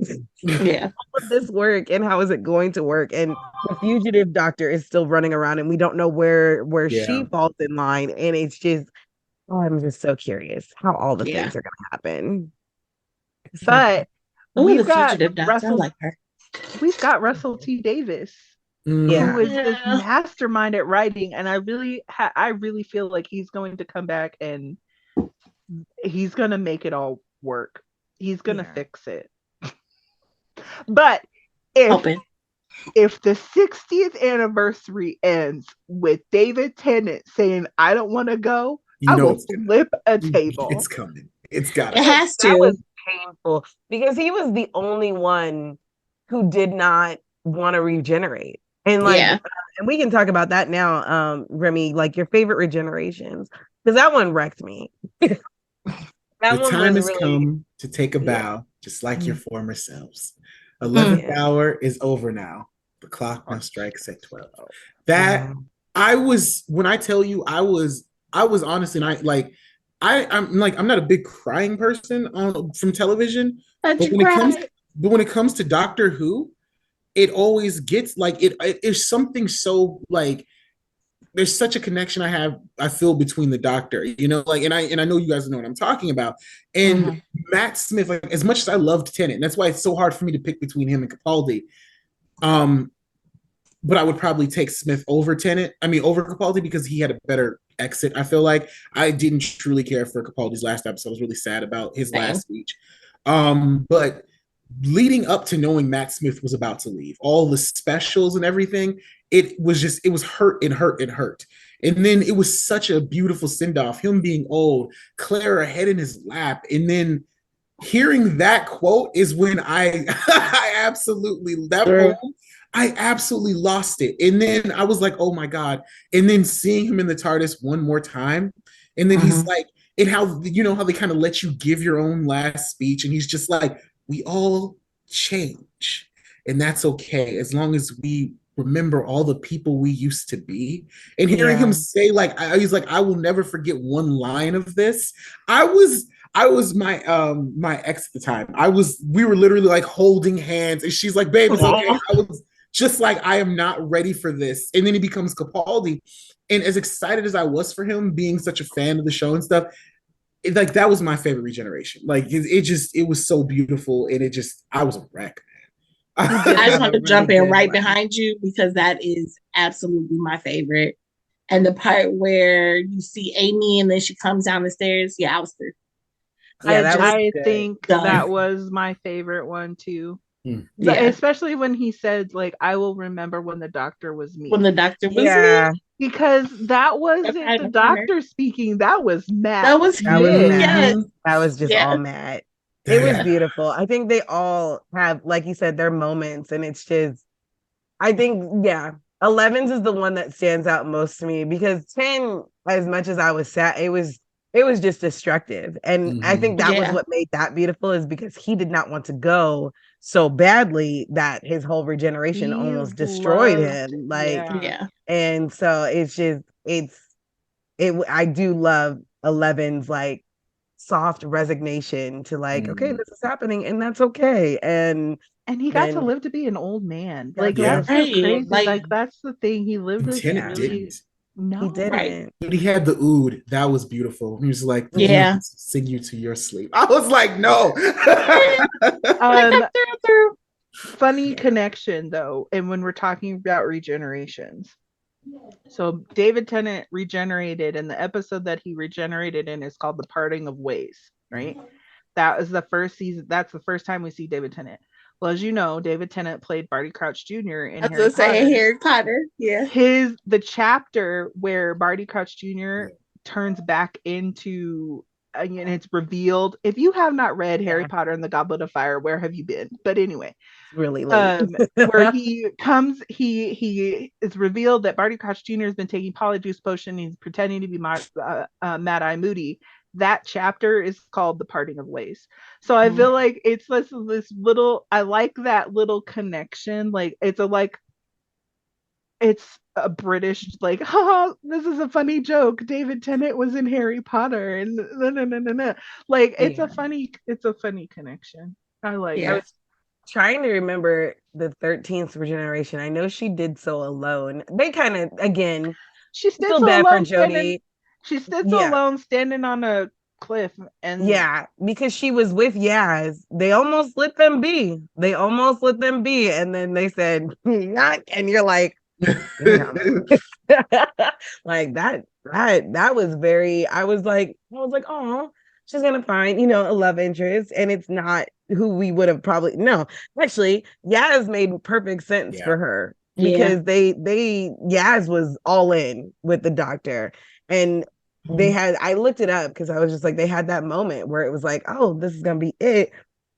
Yeah. How does this work, and how is it going to work? And the fugitive doctor is still running around, and we don't know where she falls in line, and it's just, I'm just so curious how all the things are going to happen. But We've got doctor. I like her. We've got Russell T. Davis, who is this mastermind at writing, and I really feel like he's going to come back and he's going to make it all work. He's going to fix it. But if the 60th anniversary ends with David Tennant saying, I don't want to go, I will flip a table. It's coming. It's got it. has to. That was painful because he was the only one who did not want to regenerate. And like, and we can talk about that now, Remy, like your favorite regenerations, because that one wrecked me. The time has come to take a bow, just like your former selves. 11th hour is over now. The clock now strikes at 12. That when I tell you, I was honestly, and I'm not a big crying person from television, but when it comes to Doctor Who, it always gets like it's something so like there's such a connection I feel between the Doctor, you know, like and I know you guys know what I'm talking about. And Matt Smith, like as much as I loved Tennant, and that's why it's so hard for me to pick between him and Capaldi. But I would probably take Smith over Tennant. I mean, over Capaldi because he had a better exit. I feel like I didn't truly care for Capaldi's last episode. I was really sad about his last speech. But leading up to knowing Matt Smith was about to leave, all the specials and everything, it was hurt. And then it was such a beautiful send-off, him being old, Clara head in his lap. And then hearing that quote is when I absolutely lost it. And then I was like, oh my God. And then seeing him in the TARDIS one more time. And then he's like, and how, you know, how they kind of let you give your own last speech. And he's just like, we all change. And that's okay. As long as we remember all the people we used to be. And hearing him say, like, he's like, I will never forget one line of this. I was my my ex at the time. We were literally like holding hands. And she's like, babe, it's okay. I was just like, I am not ready for this. And then he becomes Capaldi. And as excited as I was for him being such a fan of the show and stuff, like that was my favorite regeneration. Like it was so beautiful. And I was a wreck. I just want to jump in right behind you because that is absolutely my favorite. And the part where you see Amy and then she comes down the stairs. Yeah, I was through. I think that was my favorite one too. Mm. But Yeah. especially when he said, like, I will remember when the doctor was me. When the doctor was Yeah, me, Because that wasn't I the remember. doctor speaking, that was Matt. That was that was Smith. Matt. Yes. That was just Yeah. all Matt. It was Yeah. beautiful. I think they all have, like you said, their moments, and it's just, I think, yeah, 11's is the one that stands out most to me because 10, as much as I was sad, it was just destructive, and I think that was Yeah. what made that beautiful is because he did not want to go so badly that his whole regeneration He almost destroyed loved- him. Like, yeah. Yeah. and so it's just I do love 11's like soft resignation to like, okay, Mm. this is happening and that's okay. And And he got to then live to be an old man. got Like to Yeah. that's live- so Right. crazy. Like- Like that's the thing. He lived this Lieutenant really didn't. no. he didn't. Right. But he had the oud. That was beautiful. He was like, Yeah. sing you to your sleep. I was like, no. Um, Through. funny connection though, and when we're talking about regenerations. So David Tennant regenerated, and the episode that he regenerated in is called The Parting of Ways, right? That is the first season. That's the first time we see David Tennant. Well, as you know, David Tennant played Barty Crouch Jr. in I was Harry gonna say Potter. Harry Potter. Yeah. The chapter where Barty Crouch Jr. turns back into and it's revealed. If you have not read Harry Yeah. Potter and the Goblet of Fire, where have you been? But anyway, Really late. where he comes, he is revealed that Barty Crouch Jr. has been taking Polyjuice Potion. He's pretending to be Mad Eye Moody. That chapter is called The Parting of Ways. So I feel like it's this little, I like that little connection. Like it's a British, like, haha, this is a funny joke. David Tennant was in Harry Potter and no. Like it's Yeah. a funny connection. I like Yeah. I was trying to remember the 13th regeneration. I know she did so alone. They kind of, again, She stood feel so bad for alone standing. Jodie. She stood so Yeah. alone standing on a cliff, and Yeah, because she was with Yaz. They almost let them be. And then they said, not, and you're like, damn. Like that was very, I was like, oh, she's gonna find, a love interest, and it's not who we would have probably, no, actually, Yaz made perfect sense Yeah. for her Yeah. because Yaz was all in with the doctor, and they had, I looked it up because I was just like, they had that moment where it was like, oh, this is gonna be it.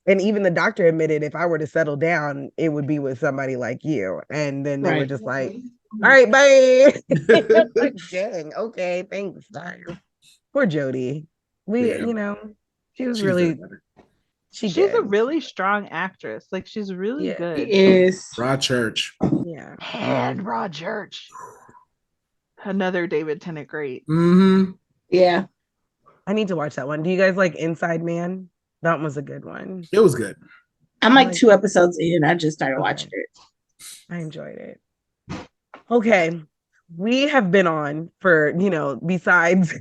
And even the doctor admitted, if I were to settle down, it would be with somebody like you. And then they were Right. just like, all right, bye. Like, dang, okay, thanks. Bye. Poor Jodie. Yeah. She was She's really, better. she's a really strong actress. Like she's really Yeah. good. It is. Broadchurch. Yeah. And Broadchurch, another David Tennant great. Mm-hmm. Yeah. I need to watch that one. Do you guys like Inside Man? That was a good one. It was good. I'm like like 2 episodes in. I just started Okay. watching it. I enjoyed it. Okay. We have been on for, besides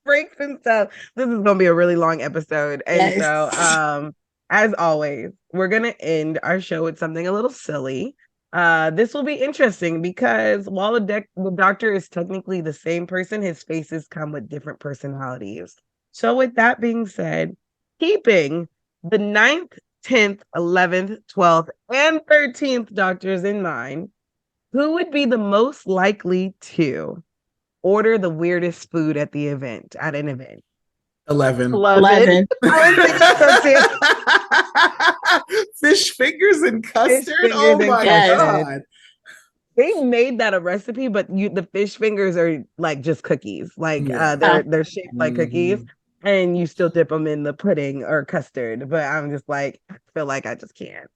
breaks and stuff. This is gonna be a really long episode. And Yes. so as always, we're gonna end our show with something a little silly. This will be interesting because while the doctor is technically the same person, his faces come with different personalities. So with that being said, keeping the 9th, 10th, 11th, 12th, and 13th doctors in mind, who would be the most likely to order the weirdest food at an event? 11. Love it. 11. Fish fingers and custard. fingers Oh and my custard. god. They made that a recipe, but the fish fingers are like just cookies. Like Yeah. they're shaped like cookies, and you still dip them in the pudding or custard. But I'm just like, I feel like I just can't.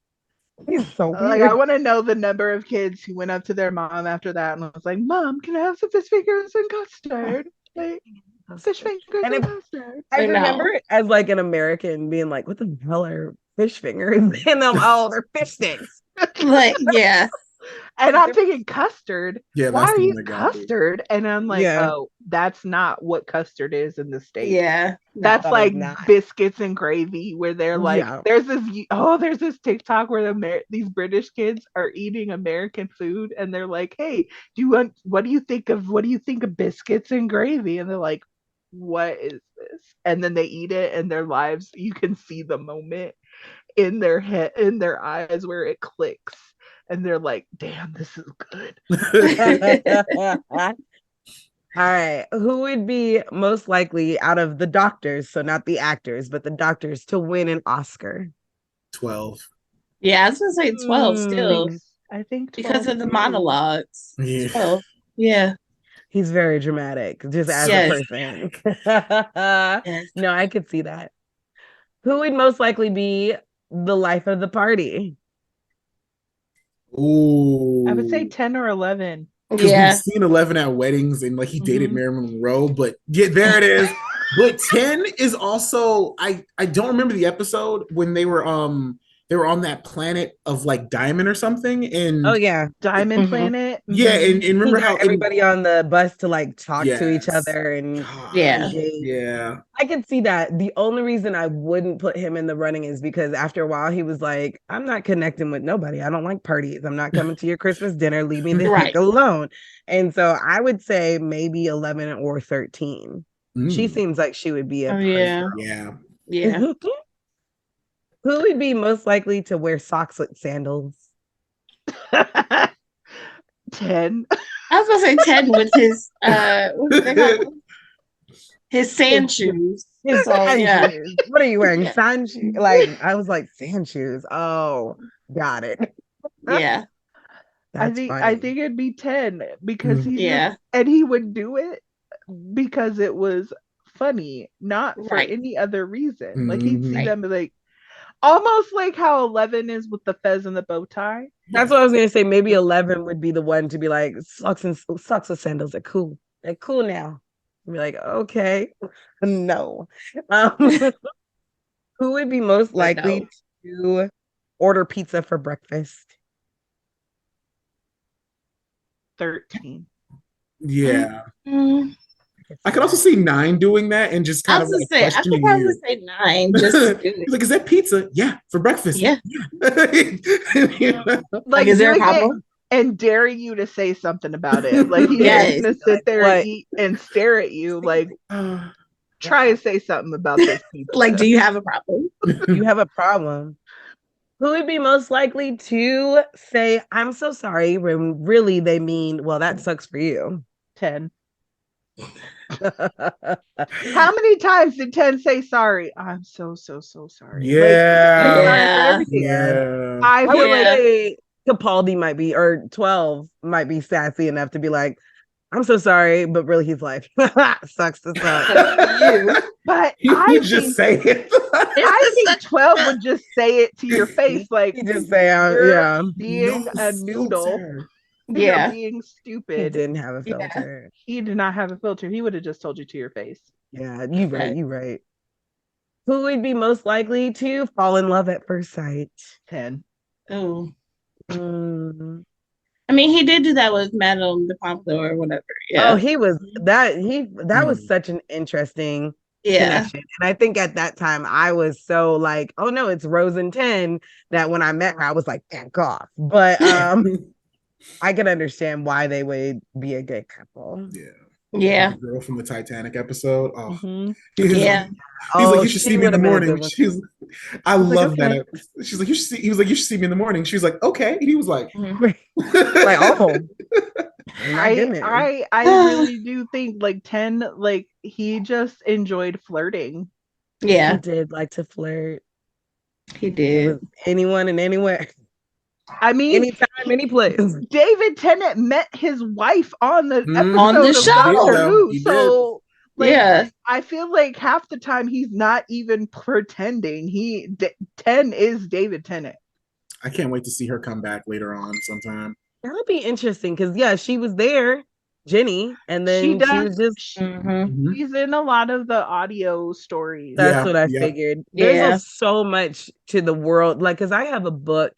He's so Like weird. I want to know the number of kids who went up to their mom after that and was like, "Mom, can I have some fish fingers and custard? Like, fish fingers And and it- custard." I I know. remember it as like an American being like, "What the hell are fish fingers?" And they're fish sticks. Like, yeah. And I'm thinking custard. Yeah, Why that's are the you one that got me. custard? And I'm like, Yeah. oh, that's not what custard is in the States. Yeah. That's That is like not. biscuits and gravy, where they're like, Yeah. there's this TikTok where these British kids are eating American food, and they're like, hey, what do you think of biscuits and gravy? And they're like, what is this? And then they eat it, and their lives, you can see the moment. in their head, in their eyes, where it clicks, and they're like, "Damn, this is good." All right. Who would be most likely out of the doctors, so not the actors, but the doctors, to win an Oscar? 12. Yeah, I was gonna say 12 still I think because 12 of the too. monologues. Yeah. 12. Yeah. He's very dramatic, just as Yes. a person. Yes. No, I could see that. Who would most likely be the life of the party? Ooh. I would say 10 or 11. Because we've Yeah. seen 11 at weddings and like he dated Mhm. Marilyn Monroe, but yeah, there it is. But 10 is also I don't remember the episode when they were on that planet of like Diamond or something. And Oh yeah. Diamond Mhm. Planet. yeah, and He remember got how everybody on the bus to like talk to each Yes. other and God, Yeah. yeah. I could see that. The only reason I wouldn't put him in the running is because after a while he was like, I'm not connecting with nobody. I don't like parties. I'm not coming to your Christmas dinner. Leave me the Right. heck alone. And so I would say maybe 11 or 13. She Mm, seems like she would be a Oh, party yeah. girl. yeah. Yeah. Who would be most likely to wear socks with sandals? 10. I was gonna say 10 with his what's they called? His sand shoes. His So, sand yeah. shoes. What are you wearing? Yeah. Sand shoes? Like I was like sand shoes. Oh, got it. Yeah. I That's think funny. it'd be 10 because Mm. he's Yeah. just, and he would do it because it was funny, not for Right. any other reason. Like he'd see Mhm. them and like almost like how 11 is with the fez and the bow tie. That's what I was gonna say. Maybe 11 would be the one to be like socks with sandals are cool. They're cool now. Be like, okay, no. Who would be most But likely to order pizza for breakfast? 13. Yeah. Mm, I could also see 9 doing that and just I kind was of gonna like say I could questioning probably you. say 9 just to do He's it. like, is that pizza? Yeah, for breakfast. Yeah. You know? Like is there a doing it problem? and daring you to say something about it. Like he's Yes. just gonna sit Like, there what? and eat and stare at you like try and say something about this pizza. Like, do you have a problem? You have a problem. Who would be most likely to say, I'm so sorry, when really they mean, well, that sucks for you? 10. How many times did 10 say sorry? I'm so sorry. Yeah. Like, sorry for Yeah. everything. Yeah. I I feel would like Yeah. say Capaldi might be, or 12 might be sassy enough to be like, I'm so sorry, but really he's like, sucks to suck. You. but You I would just think say it. I think 12 would just say it to your face like He just say, you're yeah, being No a noodle. filter. You're Yeah. being he stupid. didn't have a Yeah. filter. He did not have a filter. He would have just told you to your face. Yeah, you right, Right. you right. Who would be most likely to fall in love at first sight? 10. Oh. Mm. I mean, he did do that with Madame de Pompadour or whatever. Yeah. Oh, that was Mm. such an interesting Yeah. connection. And I think at that time I was so like, oh no, it's Rose and 10 that when I met her, I was like, thank God. But I can understand why they would be a good couple. Yeah. Yeah. The girl from the Titanic episode. Oh, Mhm. he's Yeah. like, he's like, you should she see me in the would've been a good morning. one. She's, I was like, love that. okay. She's like, you should see. He was like, you should see me in the morning. She was like, okay. And he was like, Mhm. Like, oh, my goodness. I really do think like 10, like he just enjoyed flirting. He Yeah. did like to flirt He did. with anyone and anywhere, I mean, anytime, any place. David Tennant met his wife on the episode On the of show. Doctor He Who. did. So like Yeah. I feel like half the time he's not even pretending. 10 is David Tennant. I can't wait to see her come back later on sometime. That'll be interesting because yeah, she was there, Jenny, and then She she does. was just. Mhm. She's in a lot of the audio stories. That's Yeah, what I yeah. figured. Yeah. There's so much to the world, like because I have a book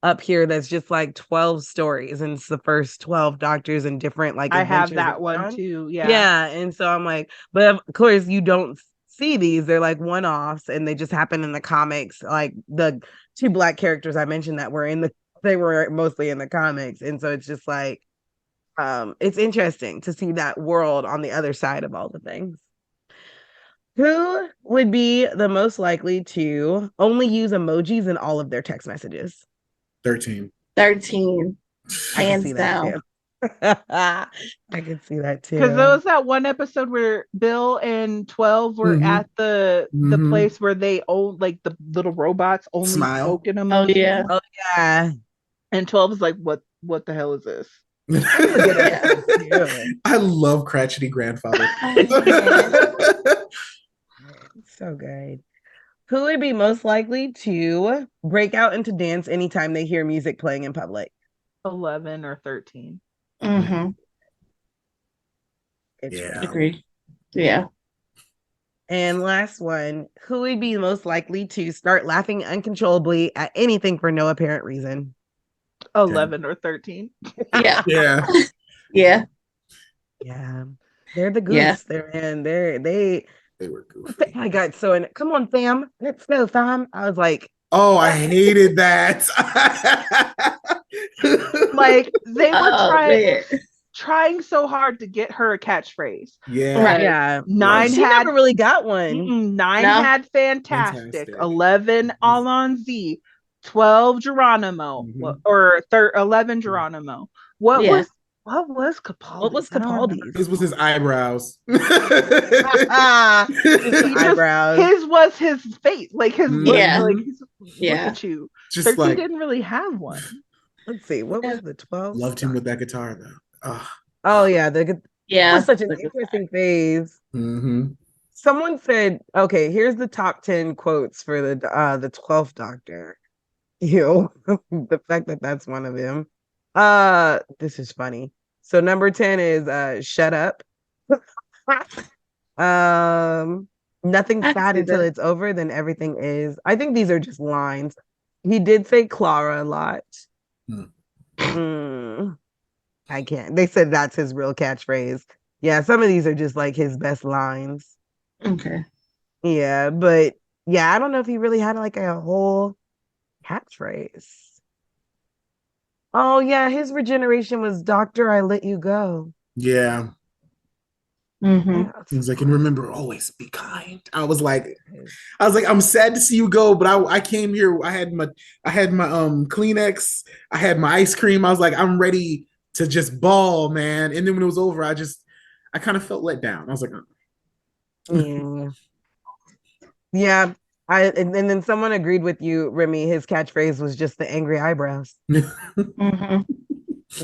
up here that's just like 12 stories, and it's the first 12 doctors and different like I have adventures that they've one done. too. Yeah. Yeah, and so I'm like, but of course you don't see these. They're like one-offs, and they just happen in the comics. Like the two black characters I mentioned that were they were mostly in the comics, and so it's just like, it's interesting to see that world on the other side of all the things. Who would be the most likely to only use emojis in all of their text messages? 13. 13, I can see hands that down. too. I can see that too. Because there was that one episode where Bill and 12 were Mhm. at the Mhm. place where they own like the little robots only Smile. spoke in Oh emoji. yeah. Yeah. And 12 is like, what the hell is this? That was a good Yeah. episode too. I love Cratchity Grandfather. So good. Who would be most likely to break out into dance anytime they hear music playing in public? 11 or 13. Mm-hmm. It's Yeah. Agree. Yeah. And last one, who would be most likely to start laughing uncontrollably at anything for no apparent reason? 11 or 13. Yeah. Yeah. Yeah. Yeah. They're the Yeah. goofs. They They were goofy. I got so in come on, fam. Let's go, fam. I was like, Oh, I hated that. Like they were Oh, man. trying so hard to get her a catchphrase. yeah. Right. yeah. Nine She had never really got one. nine No. had fantastic. Fantastic. 11 Alonzi, 12 Geronimo, Mhm. or 11 Geronimo. What Yeah. was Capaldi? What was I don't remember. Capaldi's? His was his eyebrows. Ah, just the He just- eyebrows. His was his face, like his look, Yeah. like look Yeah. at you. Just 13 like didn't really have one. Let's see. What was the 12? loved him with that guitar though. Oh. Oh yeah, that Yeah. was such an Look at interesting phase. Mm-hmm. Someone said, okay, here's the top 10 quotes for the 12th Doctor. Ew. The fact that that's one of them. This is funny. So number 10 is shut up. Nothing's I can sad see until that. it's over, then everything is. I think these are just lines. He did say Clara a lot. Hmm. I can't. They said that's his real catchphrase. Yeah, some of these are just like his best lines. Okay. Yeah, but yeah, I don't know if he really had like a whole catchphrase. Oh yeah, his regeneration was Doctor, I let you go. Yeah. Mm-hmm. Yeah. He's like, and remember, always be kind. I was like, I'm sad to see you go, but I came here. I had my Kleenex. I had my ice cream. I was like, I'm ready to just ball, man. And then when it was over, I kind of felt let down. I was like, Yeah. Yeah. And then someone agreed with you, Remy. His catchphrase was just the angry eyebrows. Mm-hmm.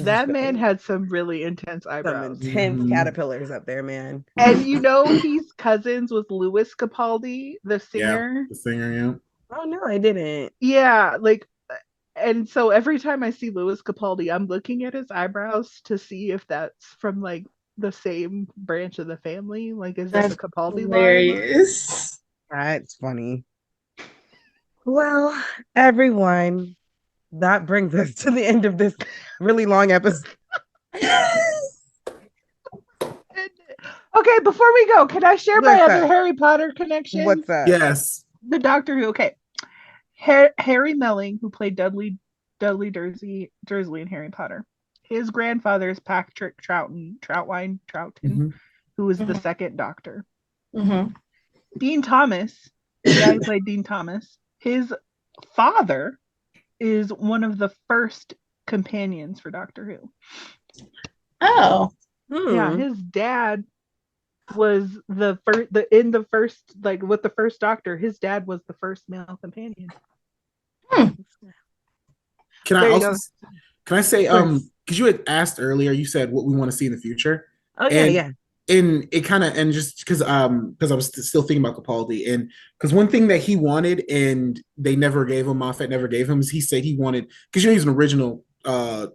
That man had some really intense Some eyebrows. intense Mhm. caterpillars up there, man. And you know he's cousins with Louis Capaldi, the singer. the singer, yeah. Oh no, I didn't. Yeah, like, and so every time I see Louis Capaldi, I'm looking at his eyebrows to see if that's from like the same branch of the family. Like, is that That's the Capaldi line? hilarious. That's funny. Well, everyone, that brings us to the end of this really long episode. Okay, before we go, can I share my What's other up? Harry Potter connection? What's up? Yes. The Doctor Who. Okay, Harry Melling, who played Dudley Dursley in Harry Potter. His grandfather is Patrick Troughton, Mhm. who was the Mhm. second Doctor. Mm-hmm. Dean Thomas, the guy who played Dean Thomas, his father is one of the first companions for Doctor Who. Oh. Yeah, Hmm. his dad was in the first, like, with the first Doctor. His dad was the first male companion. Can I There you also go. can I say Yes. because you had asked earlier, you said what we want to see in the future. Oh yeah, And- yeah. And it kind of, and just because I was still thinking about Capaldi, and because one thing that he wanted and they never gave him, Moffat never gave him, is he said he wanted, because he's an original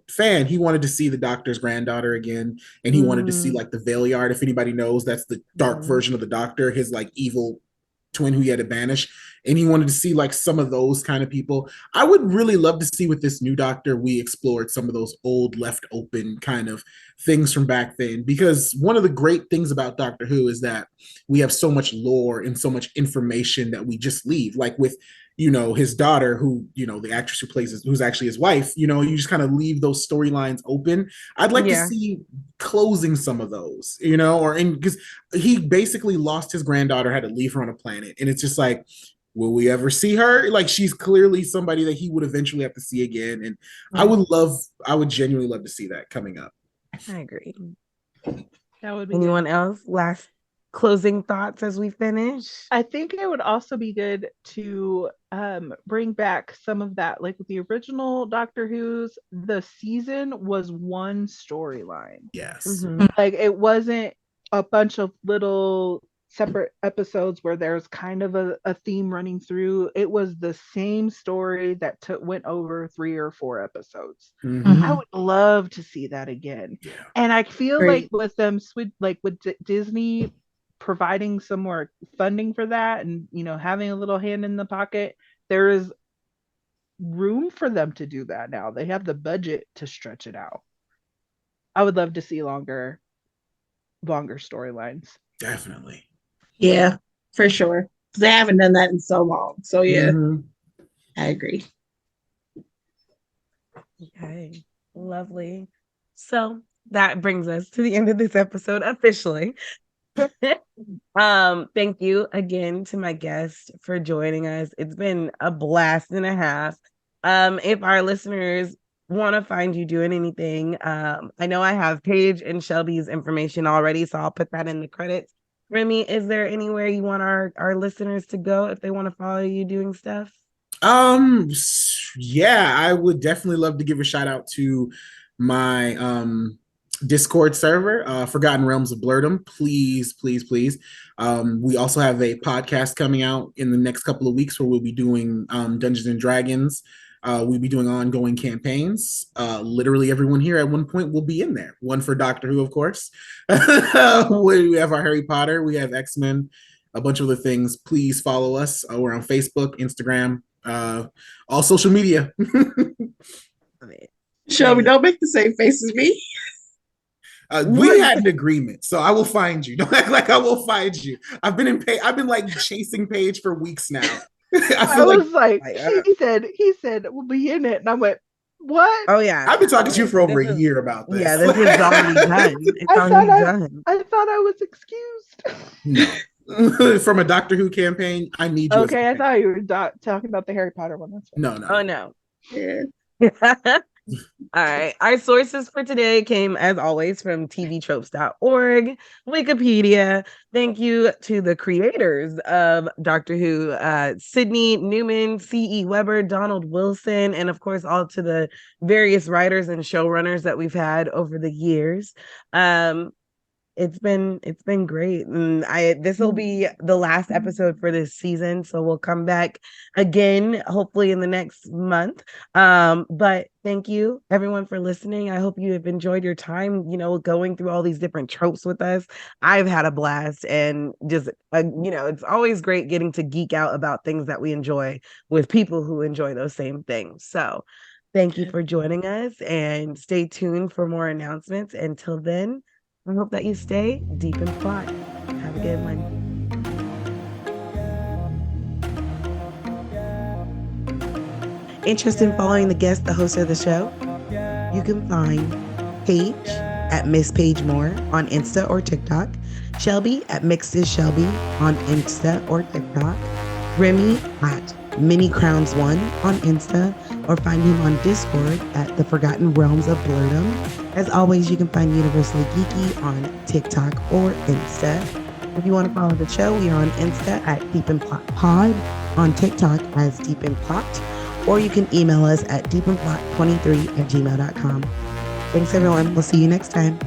fan, he wanted to see the Doctor's granddaughter again, and he wanted to see like the Valeyard. If anybody knows, that's the dark Mhm. version of the Doctor, his like evil twin who he had to banish, and he wanted to see like some of those kind of people. I would really love to see with this new Doctor we explored some of those old left open kind of things from back then, because one of the great things about Doctor Who is that we have so much lore and so much information that we just leave, like with his daughter, who the actress who plays who's actually his wife, you just kind of leave those storylines open. I'd like Yeah. to see closing some of those, you know, or in because he basically lost his granddaughter, had to leave her on a planet, and it's just like, will we ever see her? Like, she's clearly somebody that he would eventually have to see again, and I would genuinely love to see that coming up. I agree. That would be Anyone else? Last closing thoughts as we finish? I think it would also be good to bring back some of that. Like with the original Doctor Who's, the season was one storyline. Yes. Mm-hmm. Like it wasn't a bunch of little separate episodes where there's kind of a theme running through. It was the same story that went over 3 or 4 episodes. Mhm. I would love to see that again. Yeah. And I feel Great. like with them, like with Disney providing some more funding for that, and you know, having a little hand in the pocket, there is room for them to do that now. They have the budget to stretch it out. I would love to see longer storylines. Definitely. Yeah, for sure. 'Cause they haven't done that in so long. So yeah, Mhm. I agree. Okay, lovely. So that brings us to the end of this episode officially. Thank you again to my guest for joining us. It's been a blast and a half. If our listeners want to find you doing anything, I know I have Paige and Shelby's information already, so I'll put that in the credits. Remy, is there anywhere you want our listeners to go if they want to follow you doing stuff? Yeah, I would definitely love to give a shout out to my Discord server, Forgotten Realms of Blerdom. Please, please, please. We also have a podcast coming out in the next couple of weeks where we'll be doing Dungeons and Dragons. We'll be doing ongoing campaigns. Literally everyone here at one point will be in there. One for Doctor Who, of course. We have our Harry Potter. We have X-Men, a bunch of other things. Please follow us. We're on Facebook, Instagram, all social media. Shelby, don't make the same face as me. We had an agreement, so I will find you. Don't act like I will find you. I've been like chasing Paige for weeks now. I was like, he said we'll be in it, and I went, what? Oh yeah, I've been talking to you for over a year about this. Yeah, this is already done. It's already done. I thought I was excused. No. From a Doctor Who campaign, I need you. Okay, I thought you were talking about the Harry Potter one. That's no. Oh no. Yeah. All right. Our sources for today came, as always, from tvtropes.org, Wikipedia. Thank you to the creators of Doctor Who, Sydney Newman, C.E. Weber, Donald Wilson, and of course, all to the various writers and showrunners that we've had over the years. It's been great, and this will be the last episode for this season, so we'll come back again hopefully in the next month. But thank you everyone for listening. I hope you have enjoyed your time, going through all these different tropes with us. I've had a blast, and just it's always great getting to geek out about things that we enjoy with people who enjoy those same things. So thank you for joining us, and stay tuned for more announcements. Until then, I hope that you stay deep in plot. Have a good one. Interested in following the guest, the host of the show? You can find Paige at Miss Paige Moore on Insta or TikTok, Shelby at Mixes Shelby on Insta or TikTok, Remy at Mini Crowns 1 on Insta, or find him on Discord at The Forgotten Realms of Blerdom. As always, you can find Universally Geeky on TikTok or Insta. If you want to follow the show, we are on Insta at Deep in Plot Pod, on TikTok as Deep in Plot, or you can email us at deepinplot23@gmail.com. Thanks everyone. We'll see you next time.